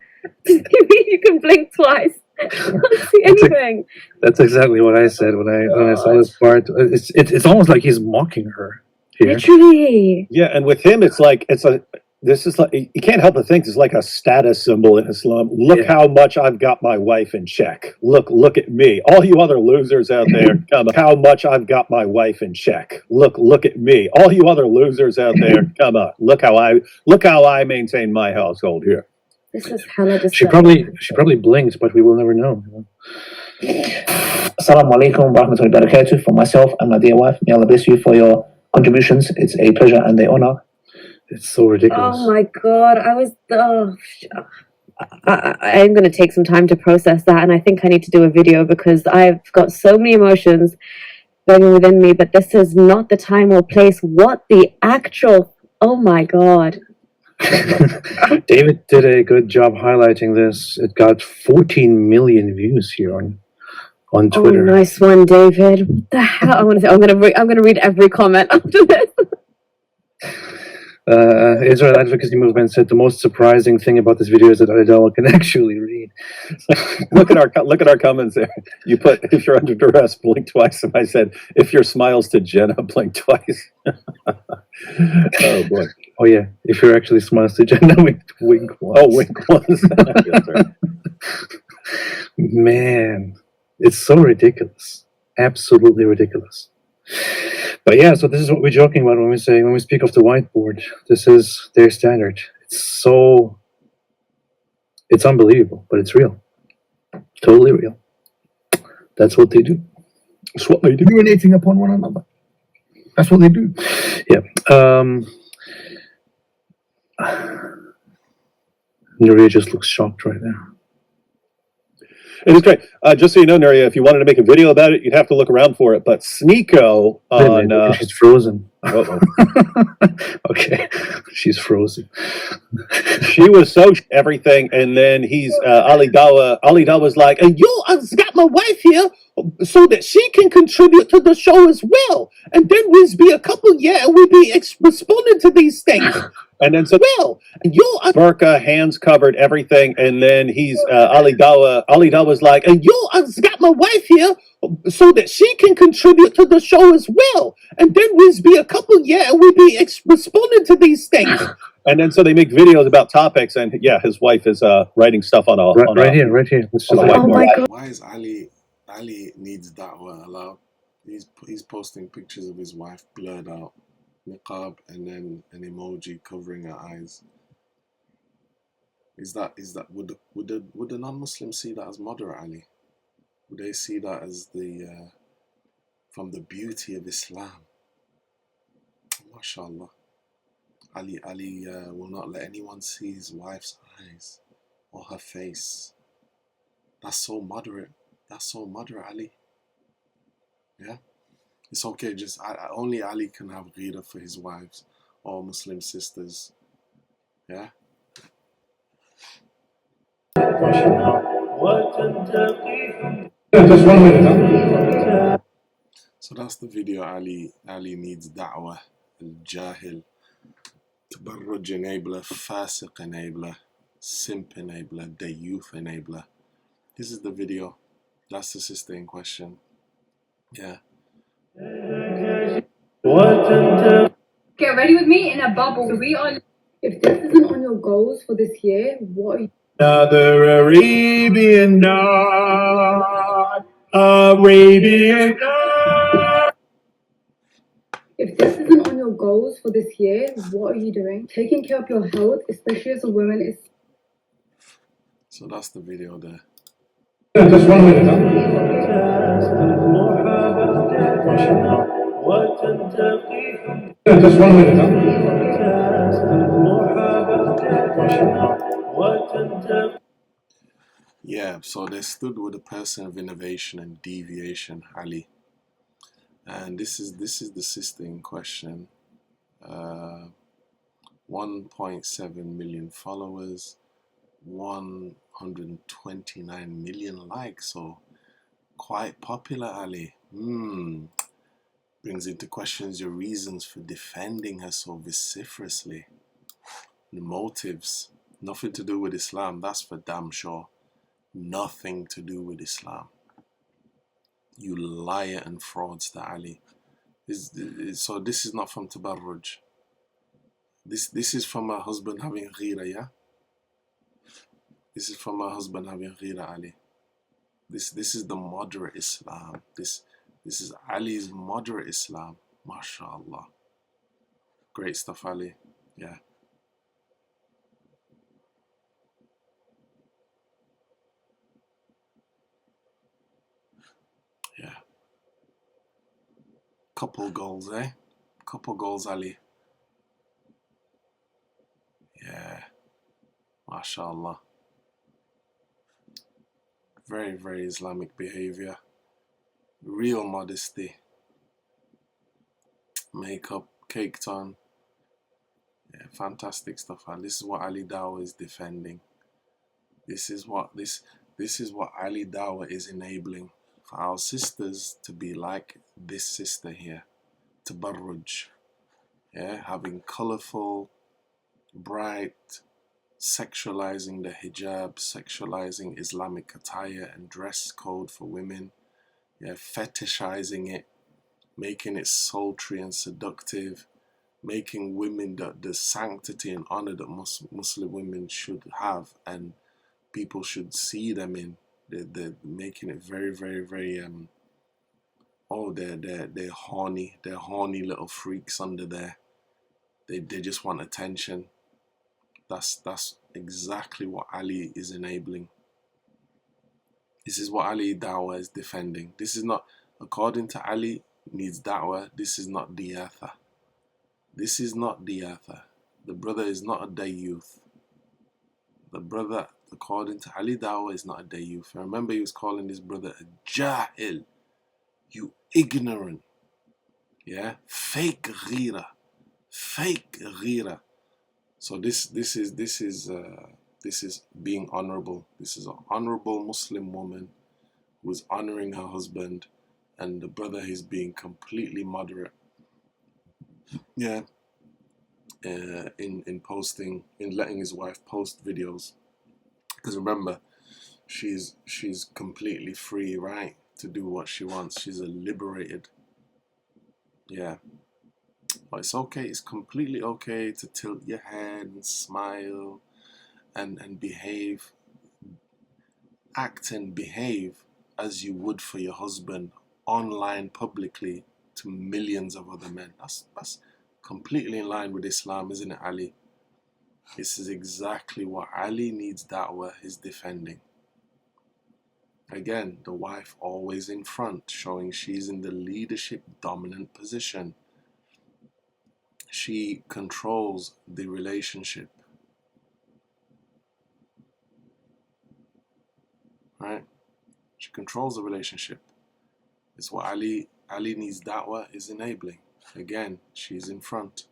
You mean you can blink twice? I can't see anything. that's exactly what I said when I saw this part. It's almost like he's mocking her here. Literally. Yeah, and with him, it's like this is like you can't help but think it's like a status symbol in Islam. Look Yeah. how much I've got my wife in check. Look at me. All you other losers out there, come on. How much I've got my wife in check. Look at me. All you other losers out there, come on. Look how I maintain my household here. This is hella She disturbing. probably blinked, but we will never know. Assalamu alaikum wa rahmatullahi wa barakatuh. For myself and my dear wife, may Allah bless you for your contributions. It's a pleasure and a honor. It's so ridiculous. Oh my god, I'm going to take some time to process that, and I think I need to do a video because I've got so many emotions going within me, but this is not the time or place. What the actual, oh my god. David did a good job highlighting this. It got 14 million views here on Twitter. Oh, nice one, David. What the hell? I'm gonna read every comment after this. Israel Advocacy Movement said the most surprising thing about this video is that Adela can actually read. Look at our comments there. You put, if you're under duress, blink twice, and I said, if your smiles to Jenna, blink twice. Oh boy. Oh yeah, if you're actually smiles to Jenna, wink once. Oh, wink once. That's right. Man, it's so ridiculous. Absolutely ridiculous. But yeah, so this is what we're joking about when we speak of the whiteboard. This is their standard. It's unbelievable, but it's real. Totally real. That's what they do. That's what they do. Urinating upon one another. That's what they do. Yeah. Nuria just looks shocked right now. It is great. Just so you know, Nuria, if you wanted to make a video about it, you'd have to look around for it. But Sneeko on... she's frozen. Uh-oh. Okay, she's frozen. She was so everything, and then he's Ali Dawa's like, "And you got my wife here so that she can contribute to the show as well. And then we'll be a couple, yeah, we'll be responding to these things. And then so, well, you burqa, hands covered, everything. And then he's Ali Dawa's like, and you got my wife here so that she can contribute to the show as well. And then we'll be a couple, yeah, we'll be responding to these things. And then so they make videos about topics, and yeah, his wife is writing stuff on a Right here. Let's on just a like Oh my whiteboard. god. Why is Ali needs da'wah allowed? He's posting pictures of his wife blurred out, niqab, and then an emoji covering her eyes. Is that would the non-Muslims see that as moderate, Ali? Would they see that as the from the beauty of Islam? MashaAllah. Ali will not let anyone see his wife's eyes or her face. That's so moderate. That's so moderate, Ali. Yeah? It's okay, just only Ali can have ghira for his wives or Muslim sisters. Yeah? Just 1 minute. So that's the video. Ali needs da'wah. Al-Jahil. Tabarruj enabler, faasiq enabler, simp enabler, dayyuth enabler. This is the video. That's the sister in question. Yeah. Get ready with me in a bubble. So we are. If this isn't on your goals for this year, what are you? Another Arabian night, Arabian night. If this isn't on your goals for this year, what are you doing? Taking care of your health, especially as a woman, is. So that's the video there. Just 1 minute. Just 1 minute. Yeah, so they stood with a person of innovation and deviation, Ali. And this is the sister in question. 1.7 million followers, 129 million likes, so quite popular, Ali. Brings into questions your reasons for defending her so vociferously. The motives, nothing to do with Islam, that's for damn sure. Nothing to do with Islam. You liar and fraudster, Ali. So this is not from Tabarruj. This is from her husband having ghira, yeah? This is from her husband having ghira, Ali. This is the moderate Islam. This is Ali's moderate Islam. MashaAllah. Great stuff, Ali. Yeah. Yeah. Couple goals, eh? Couple goals, Ali. Yeah. MashaAllah. Very, very Islamic behavior. Real modesty. Makeup caked on. Yeah, fantastic stuff. And this is what Ali Dawah is defending. This is what Ali Dawah is enabling for our sisters to be like this sister here. Tabarruj. Yeah, having colorful, bright, sexualizing the hijab, sexualizing Islamic attire and dress code for women. Yeah, fetishizing it, making it sultry and seductive, making women the sanctity and honor that Muslim women should have and people should see them in. They're making it very, very, very they're horny. They're horny little freaks under there. They just want attention. That's exactly what Ali is enabling. This is what Ali Dawah is defending. This is not, according to Ali, needs da'wah. This is not dayyuth. This is not dayyuth. The brother is not a dayyuth. The brother, according to Ali Dawah, is not a dayyuth. Remember, he was calling this brother a jahil. You ignorant. Yeah? Fake ghira. Fake ghira. So this is being honorable. This is an honorable Muslim woman was honoring her husband, and the brother is being completely moderate. Yeah, in posting, in letting his wife post videos, because remember, she's completely free, right, to do what she wants. She's a liberated. Yeah, but it's okay. It's completely okay to tilt your head and smile and behave, act and behave as you would for your husband online publicly to millions of other men. That's completely in line with Islam, isn't it, Ali? This is exactly what Ali needs da'wah is defending. Again, the wife always in front, showing she's in the leadership dominant position. She controls the relationship. Right? She controls the relationship. It's what Ali needs da'wah is enabling. Again, she's in front.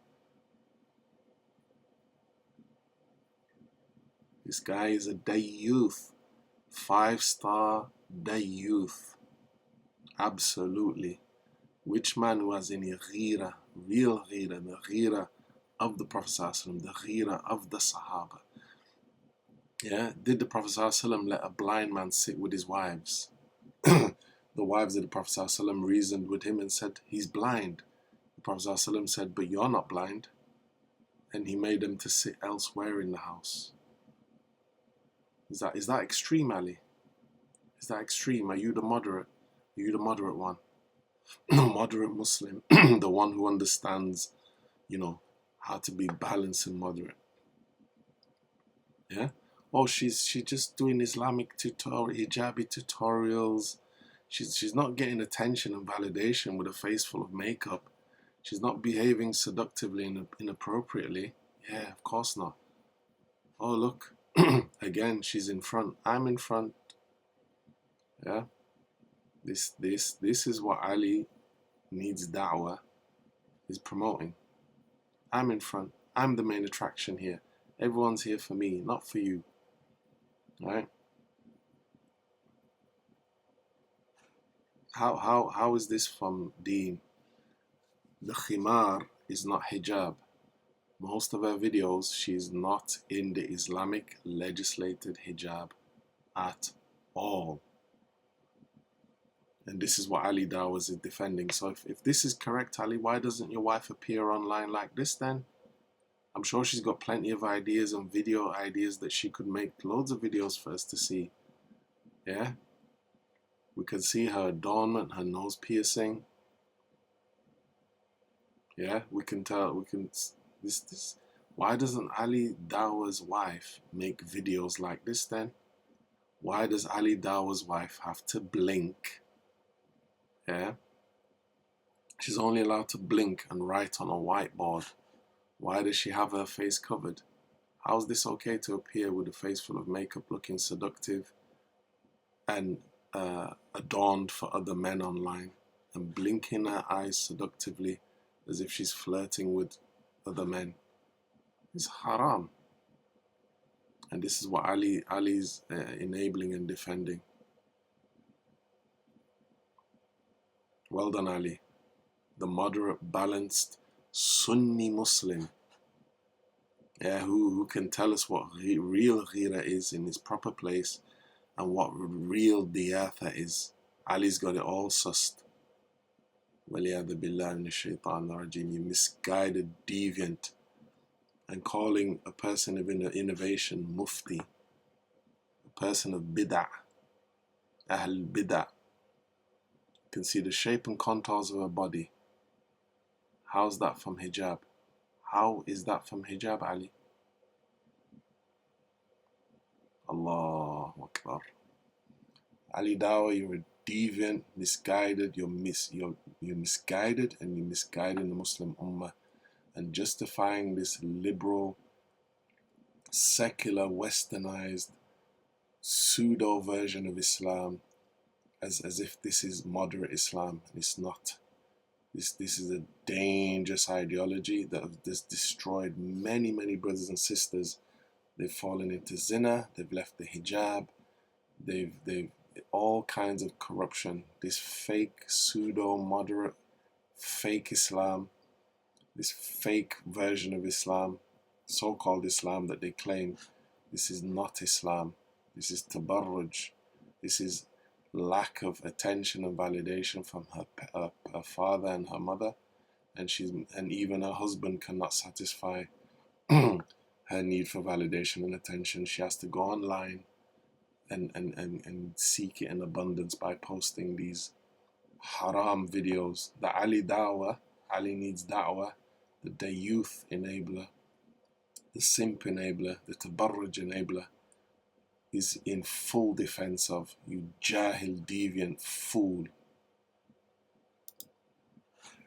This guy is a dayyuth, 5-star dayyuth. Absolutely. Which man who has any ghira, real ghira, the ghira of the Prophet ﷺ, the ghira of the Sahaba? Yeah, did the Prophet ﷺ let a blind man sit with his wives? The wives of the Prophet ﷺ reasoned with him and said, he's blind. The Prophet ﷺ said, but you're not blind. And he made them to sit elsewhere in the house. Is that extreme, Ali? Is that extreme? Are you the moderate? Are you the moderate one? Moderate Muslim, the one who understands, how to be balanced and moderate. Yeah? Oh, she's just doing Islamic hijabi tutorials. She's not getting attention and validation with a face full of makeup. She's not behaving seductively and inappropriately. Yeah, of course not. Oh, look. Again, she's in front. I'm in front. Yeah? This is what Ali needs da'wah is promoting. I'm in front. I'm the main attraction here. Everyone's here for me, not for you. Right? How is this from deen? The khimar is not hijab. Most of her videos, she's not in the Islamic legislated hijab at all. And this is what Ali Dawah is defending. So if this is correct, Ali, why doesn't your wife appear online like this then? I'm sure she's got plenty of ideas and video ideas that she could make loads of videos for us to see. Yeah? We can see her adornment, her nose piercing. Yeah? We can tell, this. Why doesn't Ali Dawah's wife make videos like this then? Why does Ali Dawah's wife have to blink? Yeah? She's only allowed to blink and write on a whiteboard. Why does she have her face covered? How is this okay to appear with a face full of makeup looking seductive and adorned for other men online and blinking her eyes seductively as if she's flirting with other men? It's haram. And this is what Ali's enabling and defending. Well done, Ali. The moderate, balanced Sunni Muslim. Yeah, who can tell us what real ghira is in its proper place and what real dayyuth is. Ali's got it all sussed. Waliyadu billah min ash-shaytan ar-rajim. You misguided deviant. And calling a person of innovation mufti, a person of bid'ah, ahl bid'ah. You can see the shape and contours of her body. How's that from hijab? How is that from hijab, Ali? Allahu Akbar. Ali Dawah, you're a deviant, misguided, you're misguided, and you're misguiding the Muslim Ummah and justifying this liberal, secular, westernized, pseudo version of Islam as if this is moderate Islam, and it's not. This is a dangerous ideology that has destroyed many, many brothers and sisters. They've fallen into zina, they've left the hijab, they've all kinds of corruption, this fake pseudo-moderate fake Islam, this fake version of Islam, so-called Islam that they claim. This is not Islam. This is tabarruj. This is lack of attention and validation from her father and her mother, and even her husband cannot satisfy her need for validation and attention. She has to go online and seek it in abundance by posting these haram videos. The Ali needs da'wah, the dayyuth enabler, the simp enabler, the tabarruj enabler is in full defense of you jahil, deviant fool.